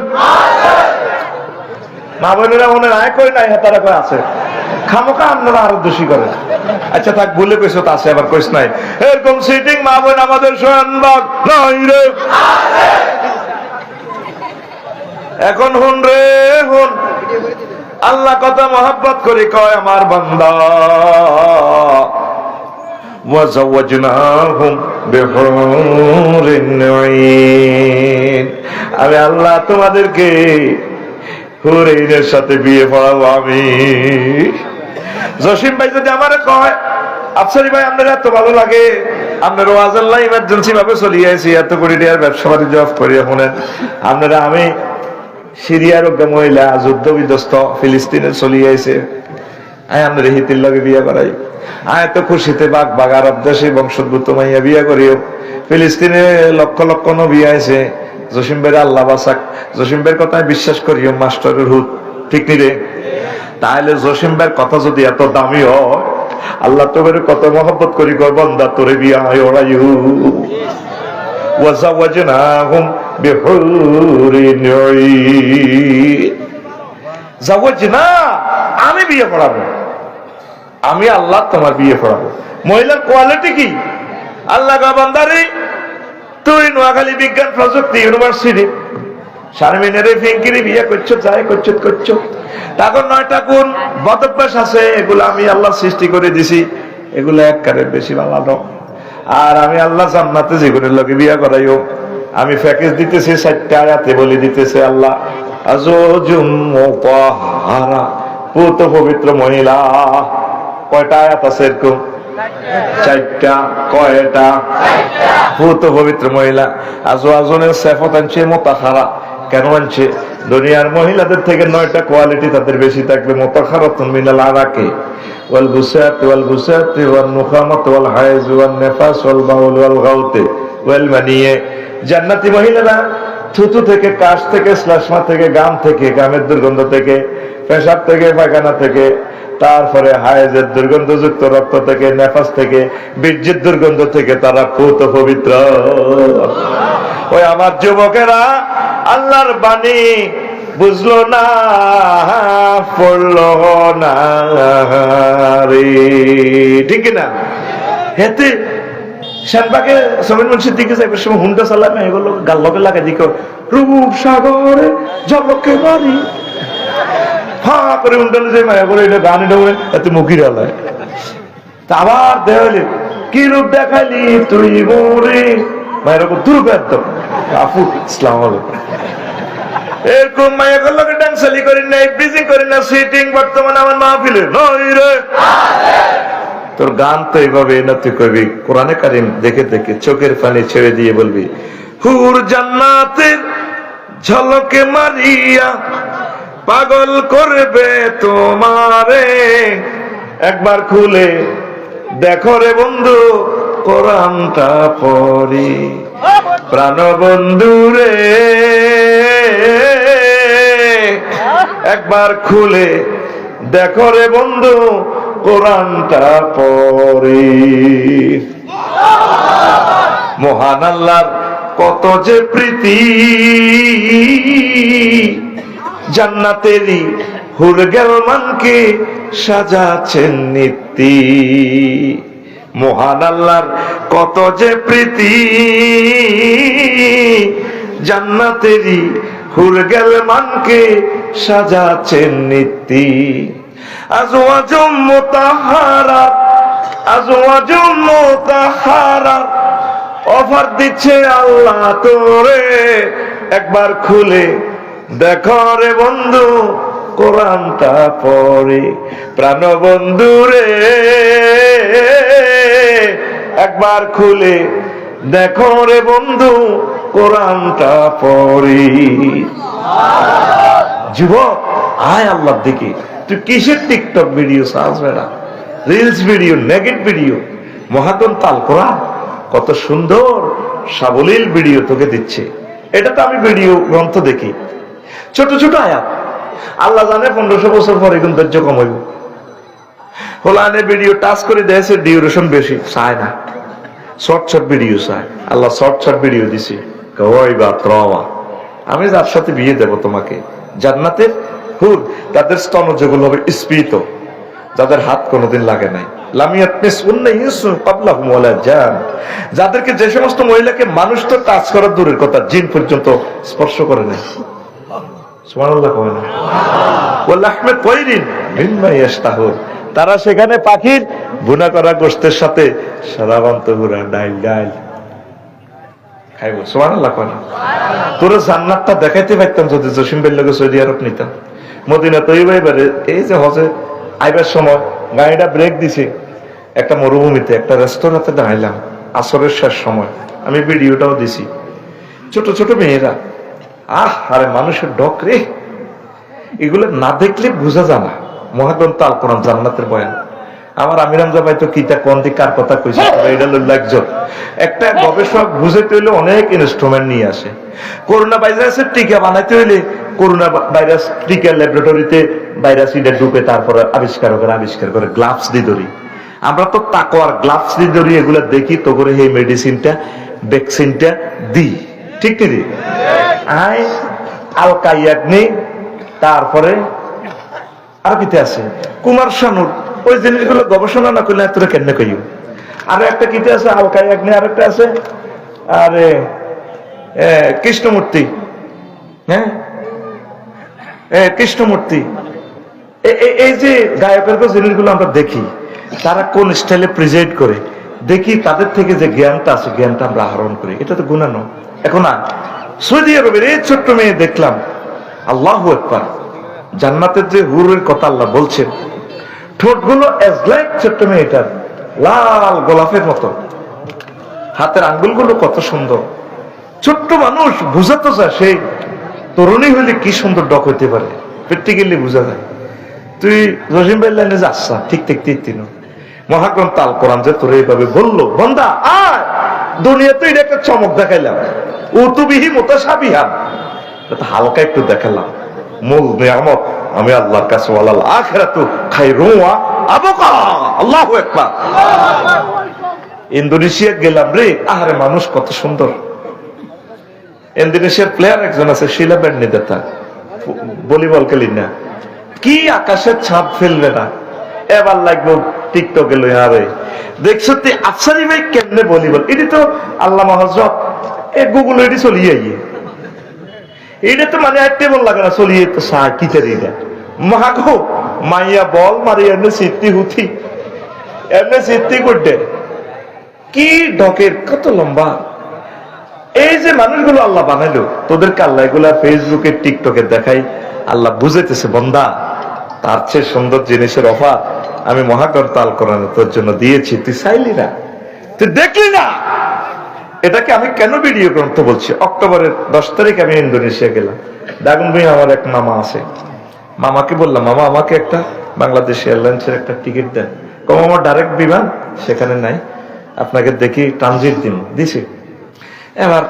মা বোনেরা মনে নাই কই নাই, হাতারা কই আছে খামোকা আপনারা আরো দোষী করেন। আচ্ছা থাক, ভুলে কইছো তো আছে, আবার কইস নাই এরকম সিটিং মা বোন আমাদের সম্মত নইরে। এখন হুন রে হুন, আল্লাহ কথা মহব্বত করে কয়, আমার বান্দা ওয়াজাওয়াজনাহুম বিহুরিন আইন, আমি আল্লাহ তোমাদেরকে হুরাইনের সাথে বিয়ে পড়াবো আমি। জসিম ভাই যদি আমারে কয়, আফসারি ভাই আপনার এত ভালো লাগে, আপনার ওয়াজাল্লাহ ইমার্জেন্সি ভাবে চলিয়ে আছি, এত কোটি টাকার ব্যবসা বাণিজ্য করিয়া শুনেন আপনারা, আমি সিরিয়ার মহিলা যুদ্ধ বিধ্বস্ত ফিলিস্তিনে চলিয়ে আইছে, আপনার হিতির লগে বিয়ে করাই, এত খুশিতে বাঘ বাঘ আরব দেশে বংশোদ্ভূত মাইয়া বিয়ে করিও, ফিলিস্তিনে লক্ষ লক্ষ নবী আইছে, জসিম ভাইয়ের আল্লাহ বাসাক, জসিম ভাইয়ের কথায় বিশ্বাস করিও মাস্টারের হুত, ঠিক নি রে? তাহলে জসিম ভাইয়ের কথা যদি এত দামি হয়, আল্লাহ তোর কত মহব্বত করি, বান্দা তোরে বিয়া হয় ওরাইউ ওয়াজাওয়াজনাহুম বিহুরিন আইন। জাওয়াজনা আমি বিয়ে পড়াবো, আমি আল্লাহ তোমার বিয়ে পড়াবো। মহিলার কোয়ালিটি কি? আল্লাহ গো বান্দারে, তুই নোয়াখালী বিজ্ঞান প্রযুক্তি ইউনিভার্সিটি শারমিনেরে ফিঙ্কিরি বিয়ে করছো, যাই করছো করছো, তখন 9টা কোন বদভ্যাস আছে, এগুলো আমি আল্লাহ সৃষ্টি করে দিছি, এগুলো এক কারের বেশি ভালো। আর আমি আল্লাহ জান্নাতে জীবনের লোকে বিয়া করাইও, আমি প্যাকেজ দিতেছি 4টা আয়াতে বলে দিতেছে আল্লাহ, আজওজুম মুতাহহারা, পুত পবিত্র মহিলা। কয়টা আয়াত আছে এরকম? 4টা। কয়টা? পুত পবিত্র মহিলা। আজওয়াজুনের সিফাত আনছে মুতাহহারা, কেন আনছে? দুনিয়ার মহিলাদের থেকে 9টা কোয়ালিটি তাদের বেশি থাকবে। মুতাহহারাতুন মিনাল আরাকি ওয়াল বুসাত ওয়াল বুসাত ওয়ান নুখামাত ওয়াল হায়জ ওয়ান নিফাস ওয়াল বাউল ওয়াল গাউতে ওয়াল মানিয়ে। জান্নাতি মহিলারা থুতু থেকে, কাশ থেকে, শ্লেষ্মা থেকে, গাম থেকে, গামের দুর্গন্ধ থেকে, পেশাব থেকে, পায়খানা থেকে, তারপরে হায়েজের দুর্গন্ধযুক্ত রক্ত থেকে, নেফাস থেকে, বীর্যের দুর্গন্ধ থেকে তারা পুত পবিত্র। ওই আমার যুবকেরা আল্লাহর বাণী বুঝলো না, পড়লো না রে, ঠিক না? হেতে শ্যানবাগে সমিন মুন্সির দিকে যাইবার সময় হুন্ডা চালাবে, এগুলো গাল লগে লাগে দিকে, রূপ সাগরে জলকে বাড়ি ফা করে উন্ডানো যায়, মায়া করে এটা গান, এটা বলে এত মুখির আলায়। আবার দেওয়ালে কি রূপ দেখালি তুই মোরে, মায়ের ওপর দুর্গ একদম আফু ইসলাম এরকম মায়া গুলোকে ডান্সালি করি না, ব্রিজিং করি না, সিটিং বর্তমানে আমার মাহফিলে নই রে। তোর গান তো এইভাবে না, তুই কবি কোরআনে কারিম দেখে দেখে চোখের পানি ছেড়ে দিয়ে বলবি, হুর জান্নাতের ঝলকে মারিয়া পাগল করবে তোমারে, একবার খুলে দেখো রে বন্ধু কোরআনটা পড়ি, প্রাণ বন্ধু রে একবার খুলে দেখো রে বন্ধু কোরআনটা পড়ি। মহান আল্লাহর কত যে প্রীতি, জান্নাতেরই হুরগেল মানকে সাজাচ্ছেন নীতি। মহান আল্লাহর কত যে প্রীতি, জান্নাতেরই হুরগেল মানকে সাজাচ্ছেন নীতি। আজওয়াজুম মুতাহহারা, আজওয়াজুম মুতাহহারা, অফার দিচ্ছে আল্লাহ তোরে, একবার খুলে দেখো রে বন্ধু কোরআনটা পড়ে, প্রাণ বন্ধু রে একবার খুলে দেখো রে বন্ধু কোরআনটা পড়ি। যুবক আয় আল্লাহর দিকে, তুই কিসের টিকটক ভিডিও সাজবে না, রিলস ভিডিও, নেগেটিভ ভিডিও, মহাগ্রন্থ আল কোরআন কত সুন্দর সাবলীল ভিডিও তোকে দিচ্ছে। এটা তো আমি ভিডিও গ্রন্থ দেখি, ছোট ছোট আয়াত, আল্লাহ জানে 1500 বছর পরে কিন্তু ধৈর্য কমাইব। হোলানে ভিডিও টাচ করে দিয়েছে, ডিউরেশন বেশি চায় না, শর্ট শর্ট ভিডিও চায়। আল্লাহ শর্ট শর্ট ভিডিও দিছে, ওই বা ত্রবা, আমি যার সাথে বিয়ে দেব তোমাকে, জান্নাতের হুর, তাদের স্তন যেগুলো হবে স্ফীত, যাদের হাত কোনোদিন লাগে নাই, যাদেরকে যে সমস্ত মহিলাকে মানুষ তো টাচ করার দূরের কথা, জিন পর্যন্ত স্পর্শ করে নাই। সুবহানাল্লাহ কয় না? ওয়ালাহমে তায়রিন মিম্মা ইয়াশতাহুন, তারা সেখানে পাখির ভুনা করা গোশতের সাথে সারাবান্ত গুড়া ডাইল ডাইল খাইব। সুবহানাল্লাহ কয় না? তোরা জান্নাতটা দেখাইতে পারতাম যদি জসিম ভাইয়ের লগে সৌদি আরব নিতাম। মদিনা তৈবা এবারে এই যে হজে আইবার সময় গাড়িটা ব্রেক দিছে একটা মরুভূমিতে, একটা রেস্টুরেন্টে দাঁড়াইলাম আসরের শেষ সময়, আমি ভিডিওটাও দিছি। ছোট ছোট মেয়েরা, আরে মানুষের ডক রে, এগুলো না দেখলে বোঝা যায় না মহাগ্রন্থ আল কোরআন জান্নাতের বয়ান। আমার আমির হামজা ভাই তো কিতা কোন দিক কার কথা কইছে, এটা হলো একজন একটা গবেষক বুঝাইতে হইলে অনেক ইনস্ট্রুমেন্ট নিয়ে আসে। করোনা ভাইরাসের টিকা বানাইতে হইলে করোনা ভাইরাস টিকা ল্যাবরেটরিতে ভাইরাস ইটা ঢুকে তারপরে আবিষ্কারকেরা আবিষ্কার করে গ্লাভস দিয়ে ধরি। আমরা তো তাকওয়ার গ্লাভস দিয়ে ধরি, এগুলা দেখি তো করে এই মেডিসিনটা ভ্যাকসিনটা দিই, ঠিক নেই? আই আল কাইয়াগনি, তারপরে আর কিতে আছে কুমার শানুর, ওই জিনিসগুলো গবেষণা না করলে তোরা কেন কইও। আর একটা কিতে আছে আল কাইয়াগনি, আর একটা আছে আরে কৃষ্ণমূর্তি, হ্যাঁ কৃষ্ণমূর্তি। এই যে গায়কের জিনিসগুলো আমরা দেখি, তারা কোন স্টাইলে প্রেজেন্ট করে, দেখি তাদের থেকে যে জ্ঞানটা আছে জ্ঞানটা আমরা আহরণ করি। এটা তো গুনাহ নয়। এখন সৌদি আরবের এই ছোট্ট মেয়ে দেখলাম, আল্লাহু আকবার, জান্নাতের যে হুরের কথা আল্লাহ বলছেন, ঠোঁটগুলো লাইক ছোট্ট মেয়েটার লাল গোলাপের মতো, হাতের আঙ্গুলগুলো কত সুন্দর। ছোট্ট মানুষ বুঝাতে চায় সেই তরুণী হইলে কি সুন্দর ডক হইতে পারে, প্র্যাকটিক্যালি বুঝা যায়। তুই জসিম ভাই লাইনে যাচ্ছা, ঠিক ঠিক তিন মহাগ্রন্থ আল কোরআন যে তোর এইভাবে বললো, বন্দা আয় দুনিয়াতে এটা একটা চমক দেখাইলাম, উতুবিহি মুতাশাবিহান, হালকা একটু দেখালাম, মূল নিয়ামত আমি আল্লাহর কাছে ওয়ালাল আখিরাতু খায়রুন ওয়া আবকা। আল্লাহু আকবার। ইন্দোনেশিয়া গেলাম রে, আরে মানুষ কত সুন্দর। ইন্দোনেশিয়ার প্লেয়ার একজন আছে, শিলা ব্যান্ডিদাতা, ভলিবল খেলি না, কি আকাশের ছাপ ফেলবে না, এবার লাগবো টিকটকে লই। আরে দেখছো তুই আফসারি ভাই কেমনে ভলিবল, এটি তো আল্লামা হযরত এ গুগল এটি চলিয়ে আইয়ে, এটা তো মানে টেবল লাগে না, চলিয়ে তো সার কিতারি এটা মাগো মাইয়া বল মারি এমনি সিদ্ধি হুথি, এমনি সিদ্ধি করতে কি ডকের কত লম্বা। এই যে মানুষগুলো আল্লাহ বানাইলো, তোদেরকে আল্লাহ এগুলা ফেসবুকে টিকটকে দেখাই, আল্লাহ বুঝাইতেছে বন্দা তার চেয়ে সুন্দর জিনিসের অফার আমি মহাগ্রন্থ আল কোরআন তোর জন্য দিয়েছি, তুই চাইলি না, তুই দেখলি না। এটাকে আমি কেন ভিডিও গ্রন্থ বলছি? অক্টোবরের 10 তারিখ আমি ইন্দোনেশিয়া গেলাম। দাগুন ভাই আমার এক মামা আছে, মামাকে বললাম, মামা আমাকে একটা বাংলাদেশ এয়ারলাইন্সের একটা টিকিট দেন। কম আমার ডাইরেক্ট বিমান সেখানে নাই, আপনাকে দেখি ট্রানজিট দিন দিছি। এবার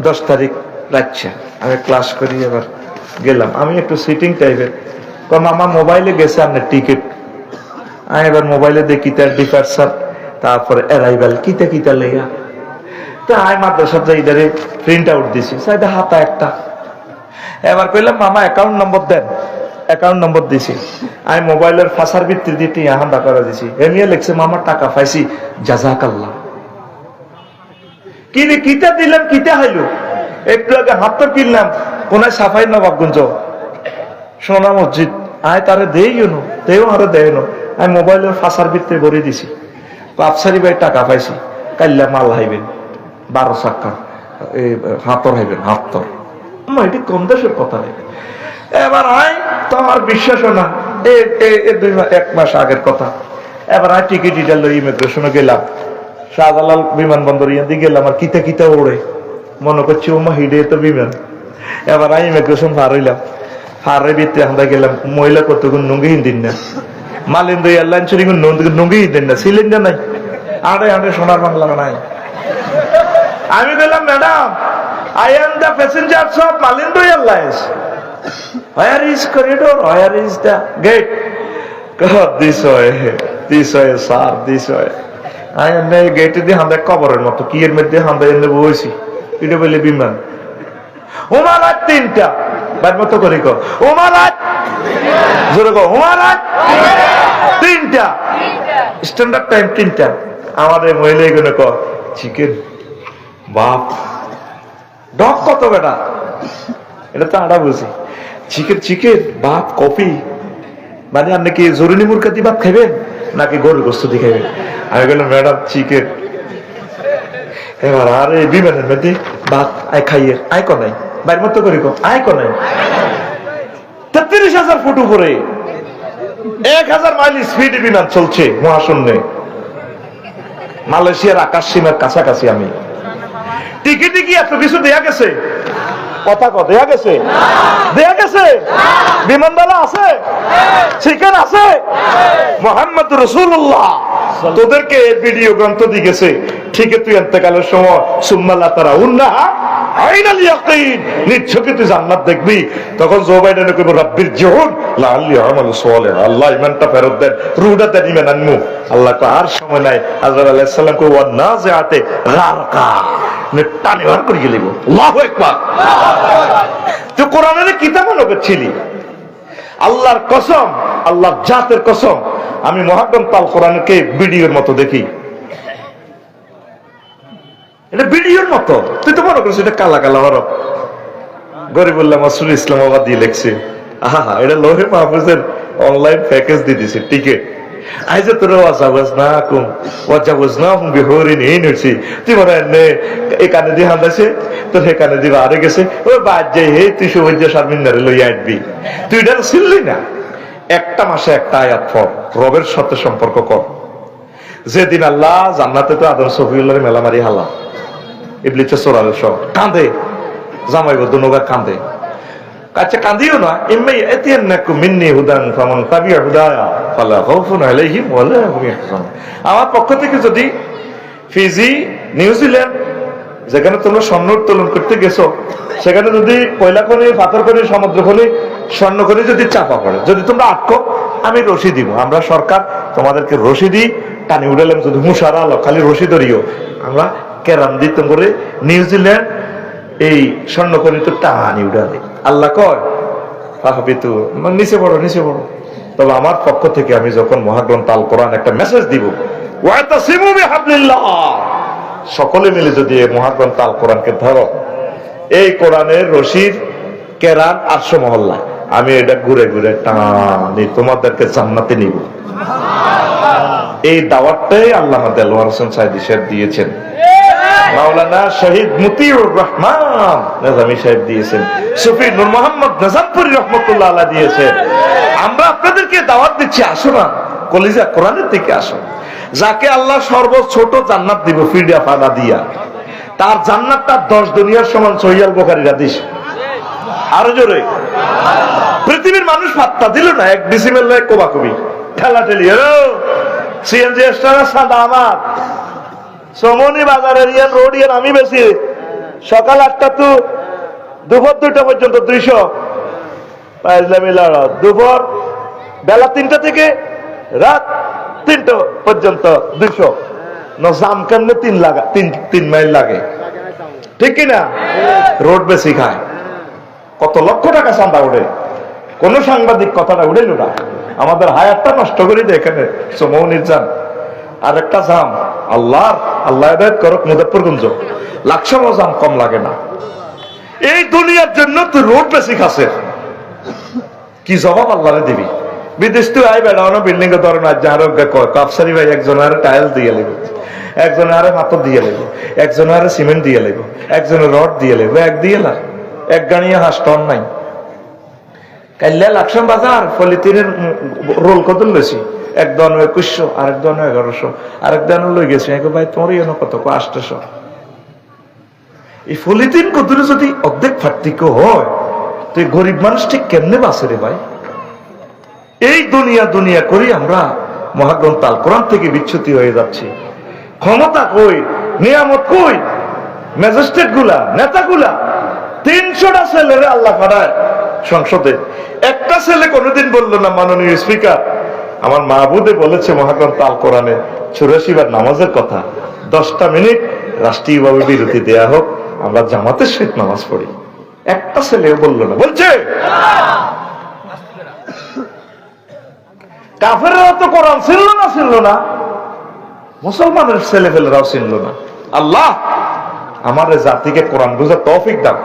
10 তারিখ রাখছে, আমি ক্লাস করি, এবার গেলাম, আমি একটু সিটিং টাইপের। মামা মোবাইলে গেছে আপনার টিকিট, আমি এবার মোবাইলে দেখি তার ডিপার্চার, তারপরে অ্যারাইভাল কিতা কিতা লেগা, তা আমি মাদ্রাসার ইদারে প্রিন্ট আউট দিছি, সাইডে হাতা একটা। এবার কইলাম মামা অ্যাকাউন্ট নম্বর দেন, অ্যাকাউন্ট নম্বর দিছি, আমি মোবাইলের ফাঁসার ভিত্তি দিতে এখন টাকা দিছি, এমনি লিখছে মামা টাকা পাইছি জাযাকাল্লাহ। কি রে কিতা দিলাম কিতা হইলো, একটু আগে হাত কিনলাম কোনায় সাফাই নবাবগঞ্জ সোনা মসজিদ, আয় তারে দেইও দেও আরো দেও, আমি মোবাইলের ফাঁসার ভিত্তি ভরে দিছি, আফসারি ভাই টাকা পাইছি, কাল্লা মাল হাইবেন 12 চাক্কা হাতর হাইবেন, হাতর এটি কম দেশের কথা নেই। এবার আয় তো আমার বিশ্বাস না, 1 মাস আগের কথা। এবার আয় টিকিট ইটা লই ইমিগ্রেশনে গেলাম, শাহজালাল বিমানবন্দর ইয়াদি গেলাম, আর কিতা কিতা ওড়ে মনে করছি ও হিডে তো বিমান। এবার আমি ইমিগ্রেশন পার হইলাম, পারে ভিতরে আমরা গেলাম, মহিলা কতক্ষণ নুঙ্গি হিন্দিন না, মালিন্দ এয়ারলাইন চুরি নুঙ্গি হিন্দিন না, সিলিন্ডার নাই, আড়ে আড়ে সোনার বাংলা নাই। আমি বললাম madam, I am the passengers of Malindo Airlines. Where is corridor? Where is the gate? God, this way, sir, this way. I am the gate দিয়ে হাঁদা কবরের মতো কি এর মধ্যে হাঁদা এনে বসি, এটা বলে বিমান। উমারাত 3টা, বাদ মতো করি কো উমারাত, জোরে কো উমারাত 3টা, স্ট্যান্ডার্ড টাইম 3টা। আমাদের মহিলা এগুলো কো চিকেন, বাপ ডক কত বেটা, এটা তো আমরা বুঝি। চিকেন ভাত কফি, মানে আপনি কি জরুরি মুরগা দিয়ে ভাত খাইবেন নাকি গরুর গোস্ত দিয়ে খাইবেন? আমি বললাম ম্যাডাম চিকেন। এবার আরে বিমানের মধ্যে ভাত আয় খাইয়ে আয় কনাই, বাইর মতো করি আয় কনাই। 33,000 ফুট উপরে 1,000 মাইল স্পিডে বিমান চলছে মহাশূন্যে, মালয়েশিয়ার আকাশ সীমার কাছাকাছি। আমি টিকিটে কি এত কিছু দেয়া গেছে? কথা কো দেয়া গেছে? দেয়া গেছে? বিমানবালা আছে, চিকেন আছে, মুহাম্মদ রাসূলুল্লাহ তোদেরকে ভিডিও গ্রন্থ দিয়ে গেছে। ঠিক তুই ইন্তেকালের সময় সুম্মাল্লাহ তারা উন্নাহা আইনাল ইয়াকিন, নিশ্চয়ই তুই জান্নাত দেখবি। তখন জো বাইডেন কইব রাব্বির জিউন লাআল্লি আমালু সালিহ, আল্লাহ ইমানটা ফেরত দেন, রূহটা দেন, ইমান আনমু। আল্লাহ কো আর সময় নাই। আজরাইল আলাইহিস সালাম কো ওয়ান নাজিআতে গারকা, টানি বার করে গেলিব। আল্লাহু আকবার। তুই কোরআনের কিতাব মনে করছিলি? আল্লাহর কসম, আল্লাহর জাতের কসম, আমি মুহাক্কাম তাল কোরআনকে ভিডিওর মতো দেখি। এটা ভিডিওর মতো। তুই তো মনে করছিস এটা কালা কালা হরফ। গরিবুল্লাহ মাসুদ ইসলামাবাদ দিয়ে লেখছে, আহা এটা লোহে মাহফুজের অনলাইন প্যাকেজ দিয়ে দিছে টিকিট। আইজে তোর ওয়াজাবাজ না কুম ওয়াজাবাজ না হুম বিহরিন এই নরছি। তুই মনে নে এই কানে দিয়ে হান্দাছে, তোর হে কানে দিয়ে আরে গেছে, ও বাদ যাই হে তুই সুবজ্জা শারমিন্দারে লই আসবি। তুই এটা ছিললি না। একটা মাসে একটা আয়াত পড়, রবের সাথে সম্পর্ক কর। যেদিন আল্লাহ জান্নাতে তো আদম সফিউল্লাহর মেলা মারি হালা, ইবলিসে সরাল সব কাঁদে, জামাই বন্ধু নৌকা কাঁদে। আচ্ছা কাঁদিও না, ইম্মাই আতিয়ান্নাকু মিন্নি হুদান ফামান তাবিআ হুদায়া ফালা খাউফুন আলাইহিম ওয়ালা হুম ইয়াহজানুন। আমার পক্ষ থেকে যদি ফিজি, নিউজিল্যান্ড যেখানে তোমরা স্বর্ণ উত্তোলন করতে গেছো, সেখানে যদি কয়লা খনি, পাথর খনি, সমুদ্র খনি, স্বর্ণ খনি যদি চাপা পড়ে, যদি তোমরা আটকো, আমি রশি দিব। আমরা সরকার তোমাদেরকে রশি দিই, টানি উড়ালাম, যদি মুশারা আলো খালি রশি ধরিও, আমরা কেরাম দিত করে নিউজিল্যান্ড এই স্বর্ণ খনি তো টানি উড়ালে। আল্লাহ কয় ফাহাবিতু, নিচে পড়ো নিচে পড়ো। তবে আমার পক্ষ থেকে আমি যখন মহাগ্রন্থ আল কোরআন একটা মেসেজ দিব, ওয়াতাসিমু বিহাবলিল্লাহ, সকলে মিলে যদি এই মহাগ্রন্থ আল কোরআনকে ধরো, এই কোরআনের রশির কেরান 800 মহল্লা, আমি এটা ঘুরে ঘুরে টানি তোমাদেরকে জান্নাতে নিব। এই দাওয়াতটাই আল্লামা দেলোয়ার হোসেন সাইদি সাহেব দিয়েছেন, মাওলানা শহীদ মতিউর রহমান নিজামী সাহেব দিয়েছেন, সুফি নূর মোহাম্মদ নিজামপুরী রহমতুল্লাহ আলাইহি দিয়েছেন। আমরা আপনাদেরকে দাওয়াত দিচ্ছি, আসো না, কলিজা কোরআনের দিকে আসো। যাকে আল্লাহ সর্বছোট জান্নাত দিব ফিডা ফাদা দিয়া, তার জান্নাতটা 10 দুনিয়ার সমান। সহিহ বুখারীর হাদিস। আরো জোরে। পৃথিবীর মানুষ পাত্তা দিল না, 1 ডিসিমেল লয় কোবাকুবি, ঠেলাঠেলি। সিএনজি স্টার সাদা আমার সমনি বাজারের ইয়ান রোড ইয়ান আমি বেশি, সকাল 8টা তো দুপুর 2টা পর্যন্ত 200, দুপুর বেলা 3টা থেকে রাত 3টা পর্যন্ত 200। জাম কেমনে 3 মাইল লাগে, ঠিক কিনা? রোড বেশি খায়, কত লক্ষ টাকা চাঁদা উঠে। কোন সাংবাদিক কথাটা উঠেল না, আমাদের হায়াতটা নষ্ট করে দেয় এখানে সমৌনির জাম। আর একটা জাম আল্লাহ ইবাদত করক মুজাফফরগঞ্জ, লাখশো জাম কম লাগে না। এই দুনিয়ার জন্য তুই রোড বেশি খাসে, কি জবাব আল্লাহরে দিবি? বিদেশ তুই আই বেড়ানো বিল্ডিং এর ধরেন কাপসারি ভাই একজনের টাইলস দিয়ে লাগবে, একজনের পাথর দিয়ে লাগবে, একজনের সিমেন্ট দিয়ে লাগবে, একজনের রড দিয়ে লাগবে, এক দিয়ে লাগ এক গাড়িয়ে হাঁস টন নাই। কাল্লা লাকসাম বাজার পলিথিনের রোল কত লইছি, এক দন 2100, আরেক দন 1100, আরেক দন লই গেছি ভাই তোমার কত 800। এই পলিথিন কদরে যদি অর্ধেক পার্থক্য হয় তো এই গরিব মানুষ ঠিক কেমনে বাঁচে রে ভাই? এই দুনিয়া দুনিয়া করি আমরা মহাগ্রন্থ আল কোরআন থেকে বিচ্যুতি হয়ে যাচ্ছি। ক্ষমতা কই, নিয়ামত কই, ম্যাজিস্ট্রেট গুলা, নেতাগুলা 300টা ছেলেরে আল্লাহ পাঠায় সংসদে। একটা ছেলে কোনোদিন বললো না মাননীয় স্পিকার আমার মাহবুদে বলেছে মহাগ্রন্থ আল কোরআনে 84 বার নামাজের কথা, 10টা মিনিট রাষ্ট্রীয়ভাবে বিরতি দেয়া হোক, আমরা জামাতের সহিত নামাজ পড়ি। একটা ছেলেও বললো না। বলছে কাফেররা তো কোরআন ছিল না, মুসলমানের ছেলে ফেলেরাও ছিল না। আল্লাহ আমাদের জাতিকে কোরআন বুঝার তৌফিক দাও।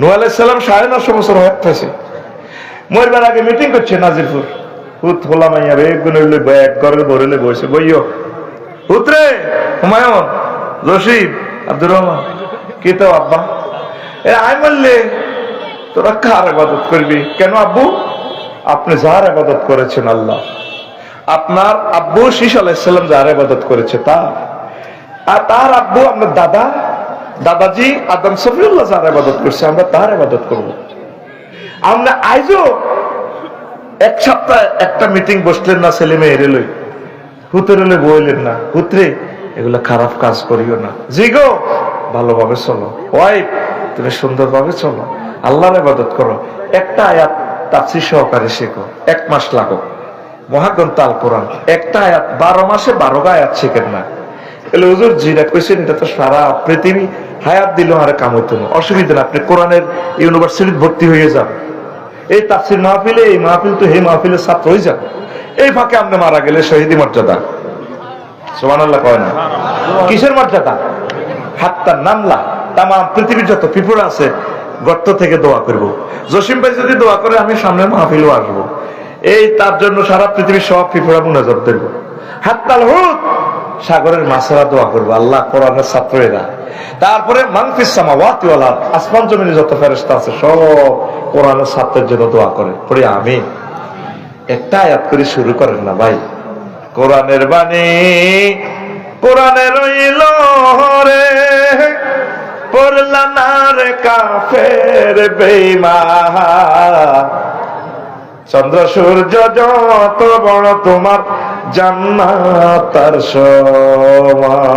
নূহ আলাইহিস সালাম 950 বছর হয়ে গেছে, মরবার আগে মিটিং করছে নাজিরপুর। হুত হোলা মাইয়া বেগুন হইলে ব্যাগ করে ভরেলে বসে বইও হুতরে হুমায়ুন রশিদ আব্দুর রহমান কি তো আব্বা এ আই বললে তোরা কার ইবাদত করবি? কেন আব্বু? আপনি যার ইবাদত করেছেন আল্লাহ, আপনার আব্বু শীশ আলাইহিস সালাম যার ইবাদত করেছে তা, আর তার আব্বু আপনার দাদাজি আদম সফিউল্লাহ যার ইবাদত করছে আমরা তার ইবাদত করব। আমরা আইজও এক সপ্তাহ একটা মিটিং বসলেন না ছেলে মেয়েরে লই, হুতরে লই বইলেন না, হুতরে এগুলা খারাপ কাজ করিও না, জিগো ভালোভাবে চলো, ওয়াইফ তুমি সুন্দরভাবে চলো, আল্লাহর ইবাদত করো। একটা আয়াত তাফসীর সহকারে শেখো, 1 মাস লাগো। মহাগ্রন্থ আল কোরআন একটা আয়াত 12 মাসে 12 আয়াত শেখেন না। এলে হুজুর যেটা কইছেন এটা তো সারা পৃথিবী হায়াত দিল আর কাম হইতো না, অসুবিধা না, আপনি কোরআনের ইউনিভার্সিটিতে ভর্তি হয়ে যান। এই তাফসীর মাহফিলে, এই মাহফিল তো হে মাহফিলের ছাত্র হয়ে যান। এই ফাঁকে আপনি মারা গেলে শহীদি মর্যাদা, সুবহানাল্লাহ কয় না? কিসের মর্যাদা? হাত্তা নামলা তাম পৃথিবীর যত পিঁপড়া আছে গর্ত থেকে দোয়া করব। জসিম ভাই যদি দোয়া করে আমি সামনে মাহফিলও আসবো, এই তার জন্য সারা পৃথিবীর সব পিঁপড়া মুনাজাত দেব। হাত্তাল হুত সাগরের মাছেরা দোয়া করবো, আল্লাহ কোরআনের ছাত্র এরা। তারপরে মানফিস সামাওয়াতি ওয়াল আরদ আসমান জমিনে যত ফেরেশতা আছে সব কোরআনের ছাত্রের জন্য দোয়া করে। পড়ি আমি একটা আয়াত করে শুরু করেন না ভাই, কোরআনের বাণী কোরআনে রইল রে, পড়লা না রে কাফের বেঈমান, চন্দ্র সূর্য যত বড় তোমার জান্নাত তার সমান।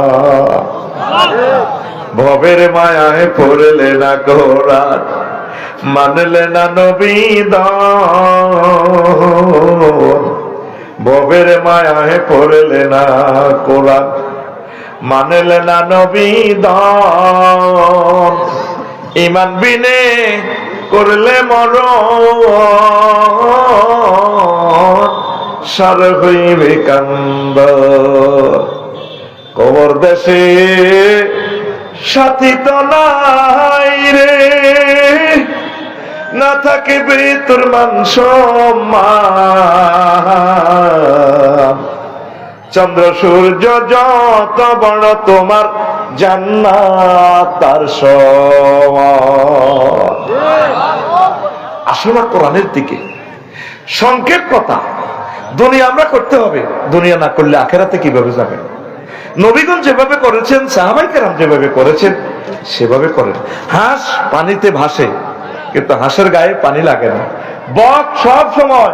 ভবের মায়ায় পড়লে না কোরআন, মানলে না নবী দন, ভবের মায়ায় পড়লে না কোরআন, মানলে না নবী দন, ঈমান বিনে করলে মরণ, সার হইবে কান্দ, কবর দেশে সাথী তো নাই রে, না থাকিবে তোর মান সম্মান, চন্দ্র সূর্য যত বড় তোমার জান্নাত তার সমান। আসলে কোরআনের দিকে সংক্ষেপ কথা, দুনিয়া আমরা করতে হবে, দুনিয়া না করলে আখেরাতে কিভাবে যাবেন? নবীগণ যেভাবে করেছেন, সাহাবায়ে কেরাম যেভাবে করেছেন সেভাবে করেন। হাঁস পানিতে ভাসে কিন্তু হাঁসের গায়ে পানি লাগে না। বক সব সময়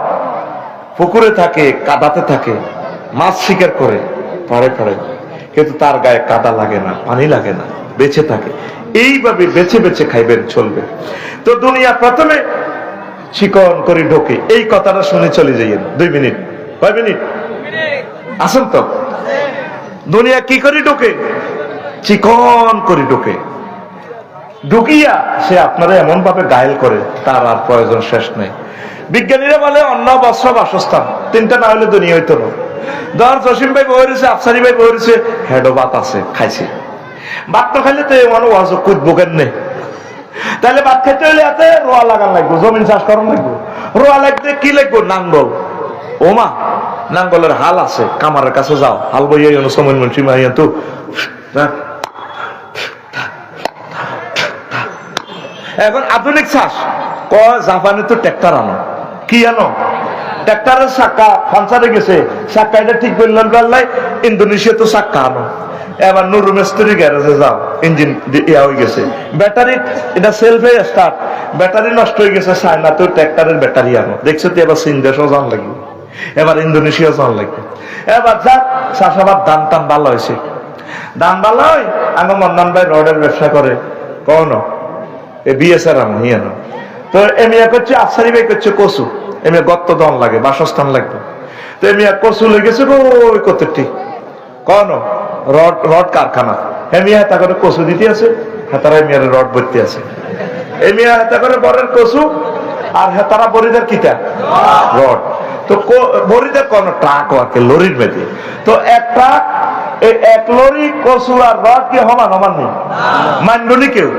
পুকুরে থাকে, কাদাতে থাকে, মাছ শিকার করে পাড়ে পাড়ে, কিন্তু তার গায়ে কাদা লাগে না, পানি লাগে না, বেঁচে থাকে। এইভাবে বেছে বেছে খাইবেন, চলবে। তো দুনিয়া প্রথমে চিকন করে ঢোকে, এই কথাটা শুনে চলে যাইয়েন। 2 মিনিট, কয় মিনিট আসেন তো? দুনিয়া কি করে ঢোকে? চিকন করে ঢোকে, ঢুকিয়া সে আপনারা এমন ভাবে ঘায়েল করে তার আর প্রয়োজন শেষ নেই। বিজ্ঞানীরা বলে অন্ন বস্ত্র বাসস্থান, 3টা না হলে দুনিয়া হইতো না। ধর জসিম ভাই বহরেছে, আফসারি ভাই বহরেছে, হেডো ভাত আছে, খাইছে। ভাত তো খাইলে তো এমন ওয়াজ কুদবো কেনে, তাহলে ভাত খাইতে হইলে এতে রোয়া লাগান লাগবো, জমিন চাষ করান লাগবো। রোয়া লাগতে কি লাগবো? নাঙ্গল। ওমা নাঙ্গলের হাল আছে, কামারের কাছে যাও, হাল বইয়া সময় মন্ত্রী মাইয়া তো এখন আধুনিক চাষ কয় জাপানে তো ট্রাক্টর আনো। কি আনো? ট্রাক্টরের চাক্কা পাঞ্চারে গেছে, চাক্কা এটা ঠিক করলেন বেলায় ইন্দোনেশিয়া তো চাক্কা আনো। এবার নুরু মিস্ত্রি গ্যারেজে যাও, ইঞ্জিন ইয়া হয়ে গেছে, ব্যাটারি এটা সেলফে স্টার্ট, ব্যাটারি নষ্ট হয়ে গেছে, চায়না তো ট্র্যাক্টরের ব্যাটারি আনো, দেখছো তো এবার চীন দেশও যান লাগবে, এবার ইন্দোনেশিয়া যান লাগবে। এবার যাক চাষাবাদ ধান টান ভালো হয়েছে, ধান ভালো হয়। আমার মন্নান ভাই রডের ব্যবসা করে, কন বিএসআর আনো হিয়ানো, তো এমিয়া করছে আফসারি ভাই করছে কচু, এমিয়া গত্ত দন লাগে, বাসস্থান লাগবে, তো এমিয়া কচু লেগেছে ওই কত ঠিক কন রড রড কারখানা, এমিয়া হাতা করে কচু দিতে আছে, হেতারা এমিয়ার রড ভরতে আছে, এমিয়া হাতা করে বরের কচু আর হেতারা বরিদের কিতা রড, তো বরিদের কোন ট্রাক ওকে লরির মেঝে, তো এক ট্রাক এই এক লরি কচু আর রড কি সমান সমান নেই, মানবনি কেউ,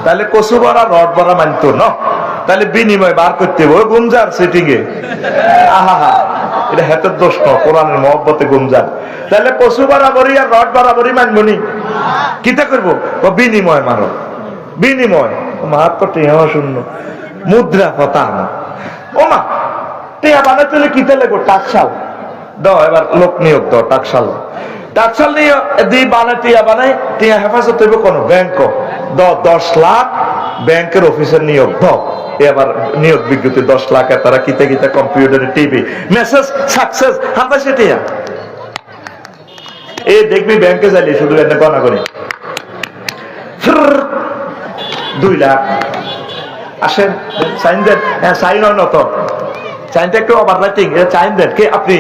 তাহলে কচু ভরা রড ভরা মানতো না, তাহলে বিনিময় বার করতে হবে গুমজার সেটিং এ, আহা এটা হেতের দোষ ন, কোরআনের মহব্বতে গুমজার, তাহলে কচু বরাবরই আর রড বরাবরই মানবনি, কিতা করবো বিনিময় মারো, বিনিময় মাত্র টেহা শূন্য মুদ্রা কথা না, ও মা টেহা বানাতে হলে কিতা লাগবো, টাকশাল দাও, এবার লোক নিয়োগ দাও, টাকশাল টাকশাল নিয়ে দি বানায় টিয়া বানাই, টিয়া হেফাজত হইব কোন ব্যাংক 10 লাখ ব্যাংকের অফিসের নিয়োগ দাও, এবার নিয়োগ বিজ্ঞপ্তি 10 লাখ, তারা কিতে কিতে কম্পিউটারে টিভি মেসেজ সাকসেস হাতা সেটিয়া এ দেখবি ব্যাংকে যাইলে শুধু এনে গণা করি 2 লাখ আসেন সাইন দেন, হ্যাঁ সাইন হয় নত, সাইনটা একটু ওভার রাইটিং, সাইন দেন কে আপনি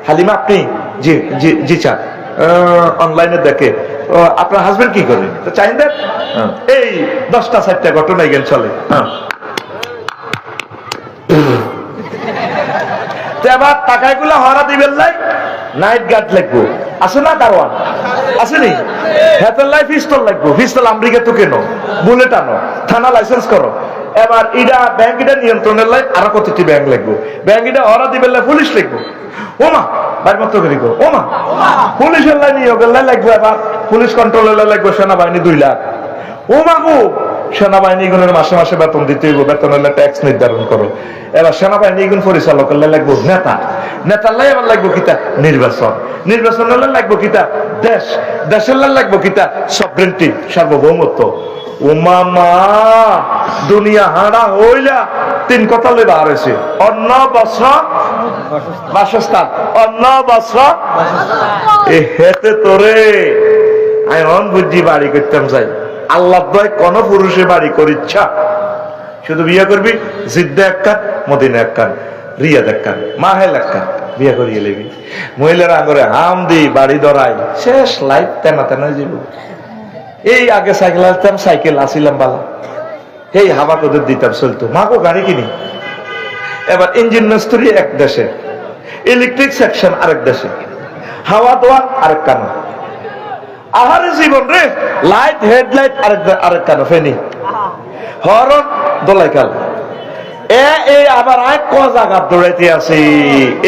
হালিমা, আপনি জি জি জি স্যার, অনলাইনে দেখে আপনার হাজবেন্ড কি করে, তো চাইন দেন, এই 10টা 4টা ঘটনায় গেল চলে, এবার টাকাগুলা হরা দিবেন লাই, নাইট গার্ড লাগবো, আছে না কারওয়ান আসেনি, হেতের লাই পিস্তল লাগবো, পিস্তল আমেরিকা তো কেন, বুলেট আনো, থানা লাইসেন্স করো, এবার ইডা ব্যাংক এটা নিয়ন্ত্রণের লাই আরো কতটি ব্যাংক লাগবো, ব্যাংক এটা হরা দিবেন লাই পুলিশ লাগবো, ওমা বাইর মতো করি গো, ওমা পুলিশের লাই নিয়োগের লাই লাগবো, এবার পুলিশ কন্ট্রোলের লাই লাগবো সেনাবাহিনী 2 লাখ, ওমা গো সেনাবাহিনী গুণের মাসে মাসে বেতন দিতে হইব, বেতনের ট্যাক্স নির্ধারণ করো, এবার সেনাবাহিনী গুণ পরিচালকের লাই লাগবো নেতা, নেতার লাই এবার লাগবো কিতা নির্বাচন, নির্বাচনের লাই লাগবো কিতা দেশ, দেশের লাই লাগবো কিতা সভরেন্টি সার্বভৌমত্ব, ওমা মা দুনিয়া হাঁড়া হইলা 3 কথা লই বার হয়েছে, অন্ন বস্ত্র বাসস্থান, অন্ন বস্ত্র এ হেতে তোরে আমি অন বুঝি বাড়ি করতাম চাই, আল্লাহ দয় কোন পুরুষে বাড়ি করিচ্ছা, শুধু বিয়ে করবি জিদ্দা একখান, মদিনা একখান, রিয়াদ একখান, মাহেল একখান, বিয়ে করিয়ে লেবি, মহিলারা আঙরে হাম দি বাড়ি ধরাই, শেষ লাইফ তেনা তেনা যাব। এই আগে সাইকেল আসতাম, সাইকেল আসিলাম বালা, এই হাবা কোদের দিতাম চলতো, মাগো গাড়ি কিনি, এবার ইঞ্জিন মিস্ত্রি এক দেশে, ইলেকট্রিক সেকশন আরেক দেশে, হাওয়া দোয়া আরেক কানো, আহারে জীবন রে, লাইট হেডলাইট আরেক কানো, ফেনি হরন দোলাইকাল, আবার আয় ক জায়গা দৌড়াইতে আছি,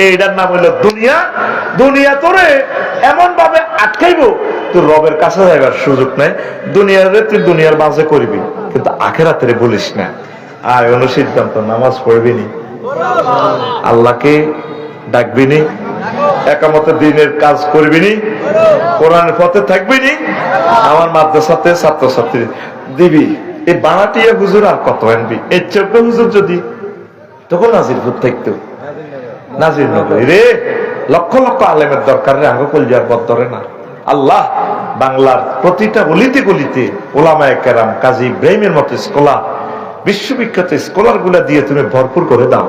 এইটার নাম হইল দুনিয়া, দুনিয়া তোরে এমন ভাবে আটকাইব তোর রবের কাছে যাইবার সুযোগ নাই, দুনিয়ার তুই দুনিয়ার মাঝে করবি, কিন্তু আখেরাতে বলিস না, আর অন্য সিদ্ধান্ত নামাজ পড়বি নি, আল্লাহকে ডাকবি নি, একামতে দিনের কাজ করবি নি, কোরআনের পথে থাকবি নি, আমার মাদ্রাসাতে ছাত্রছাত্রী দিবি, এই বানাটিয়া হুজুর আর কত আনবি, এই চোদ্দ হুজুর যদি তখন নাজিরপুর থাকতো, নাজির নগরী রে লক্ষ লক্ষ আলেমের দরকার রে, আগে কলজার পথ ধরে না। আল্লাহ বাংলার প্রতিটা গলিতে গলিতে ওলামায়ে কেরাম, কাজী ইব্রাহিমের মতো স্কলার, বিশ্ববিখ্যাত স্কলার গুলা দিয়ে তুমি ভরপুর করে দাও।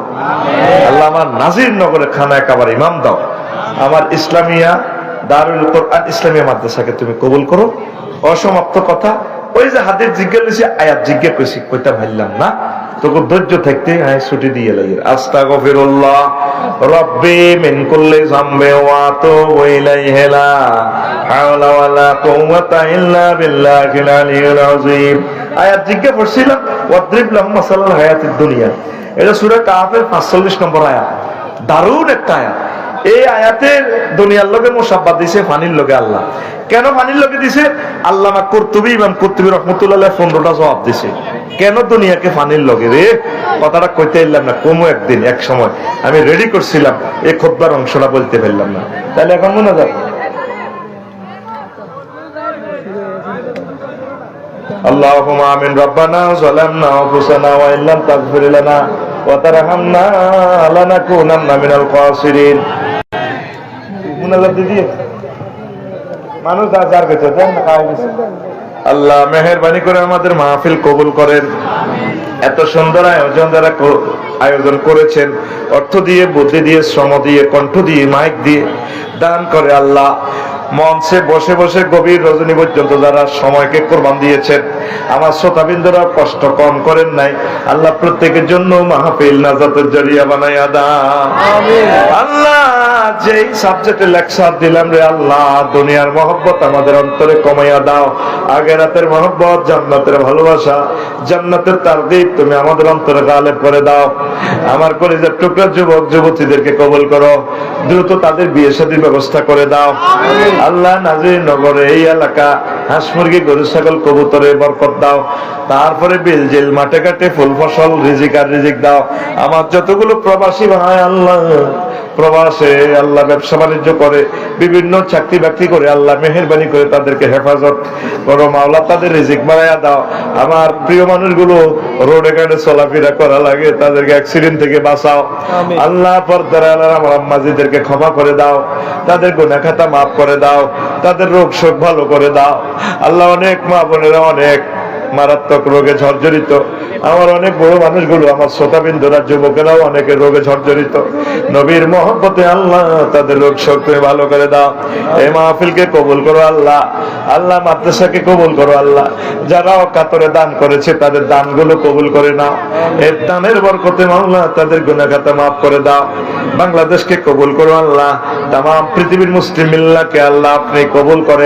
আল্লাহ আমার নাজির নগরে খানা একেবারে ইমাম দাও, আমার ইসলামিয়া দারুল কোরআন ইসলামিয়া মাদ্রাসাকে তুমি কবুল করো। অসমাপ্ত কথা, ওই যে হাতের জিজ্ঞাসা করেছি, আয়াত জিজ্ঞাসা করেছি, কইতা ভাবলাম না, তোকে ধৈর্য থাকতে ছুটি দিয়ে লাগে। আস্তাগফিরুল্লাহ রব্বি মিন কুল্লি যামবি ওয়া আতুবু ইলাইহি লা হাওলা ওয়ালা কুওয়াতা ইল্লা বিল্লাহিল আলিয়্যিল আযীম। আয়াত জিজ্ঞাসা করছিলাম, ওয়াদরিব লাহুম মাসালাল হায়াতিদ দুনিয়া, এটা সূরা কাফের 45 নম্বর আয়াত, দারুণ একটা আয়াত। এই আয়াতের দুনিয়ার লগে মুসাব্বাত দিছে, ফানির লগে আল্লাহ। কেন ফানির লগে দিছে? আল্লামা কুরতুবী, ইমাম কুরতুবী রাহমাতুল্লাহ 15টা জবাব দিছে। কেন দুনিয়াকে ফানির লগে রে? কথাটা কইতে এলাম না, কোন একদিন এক সময় আমি রেডি করছিলাম, এই খুতবার অংশটা বলতে পারলাম না, তাহলে এখন মনে যায় اللهم آمين ربنا ظلمنا أنفسنا وإن لم تغفر لنا وترحمنا لنكونن من الخاسرين মুনাজাত দিদি মানুষ আজার গেছে দেন না খাওয়া গেছে আল্লাহ মেহেরবানি করে আমাদের মাহফিল কবুল করেন এত সুন্দর আয়োজন যারা আয়োজন করেছেন অর্থ দিয়ে বুদ্ধি দিয়ে শ্রম দিয়ে কণ্ঠ দিয়ে মাইক দিয়ে দান করে আল্লাহ মঞ্চে বসে বসে গভীর রজনী পর্যন্ত যারা সময়কে কোরবান দিয়েছেন আমার শ্রোতাবৃন্দরা কষ্ট কম করেন নাই আল্লাহ প্রত্যেকের জন্য মাহফিল নাজাতের জরিয়া বানাইয়া দাও আল্লাহ যেই সাবজেক্টে লেকচার দিলাম রে আল্লাহ দুনিয়ার মহব্বত আমাদের অন্তরে কমাইয়া দাও আখিরাতের মহব্বত জান্নাতের ভালোবাসা জান্নাতের তারগীব তুমি আমাদের অন্তরে গালেব করে দাও আমার কলিজার টুকরা যুবক যুবতীদেরকে কবুল করো দ্রুত তাদের বিয়ে শাদীর ব্যবস্থা করে দাও আল্লাহ নাজির নগরে এই এলাকা হাঁস মুরগি গরু ছাগল কবুতরে বরকত দাও তারপরে বিল জেল মাঠে ঘাটে ফুল ফসল রিজিক আর রিজিক দাও আমার যতগুলো প্রবাসী ভাই আল্লাহ প্রবাসে আল্লাহ ব্যবসা বাণিজ্য করে বিভিন্ন চাকরি বাকরি করে আল্লাহ মেহেরবানি করে তাদেরকে হেফাজত করো মাওলা তাদের রিজিক বাড়াইয়া দাও আমার প্রিয় মানুষগুলো রোডে ঘাটে চলাফেরা করা লাগে তাদেরকে অ্যাক্সিডেন্ট থেকে বাঁচাও আল্লাহ পর্দার আমার আম্মাজিদেরকে ক্ষমা করে দাও তাদের গুনাহ খাতা মাফ করে দাও তাদের রোগ শোক ভালো করে দাও আল্লাহ অনেক মা বোনেরা অনেক মারাত্মক রোগে ঝর্জরিত আমার অনেক বড় মানুষগুলো আমার শ্রোতাবিন্দুরা যুবকেরাও অনেকে রোগে ঝর্জরিত নবীর মহব্বতে আল্লাহ তাদের রোগ শোক তুমি ভালো করে দাও এই মাহফিলকে কবুল করো আল্লাহ আল্লাহ মাদ্রাসাকে কবুল করো আল্লাহ যারাও কাতরে দান করেছে তাদের দানগুলো কবুল করে নাও এর দানের বরকতে আল্লাহ তাদের গুনাহ খাতা মাফ করে দাও বাংলাদেশকে কবুল করো আল্লাহ তামাম পৃথিবীর মুসলিম মিল্লাতকে আল্লাহ আপনি কবুল করে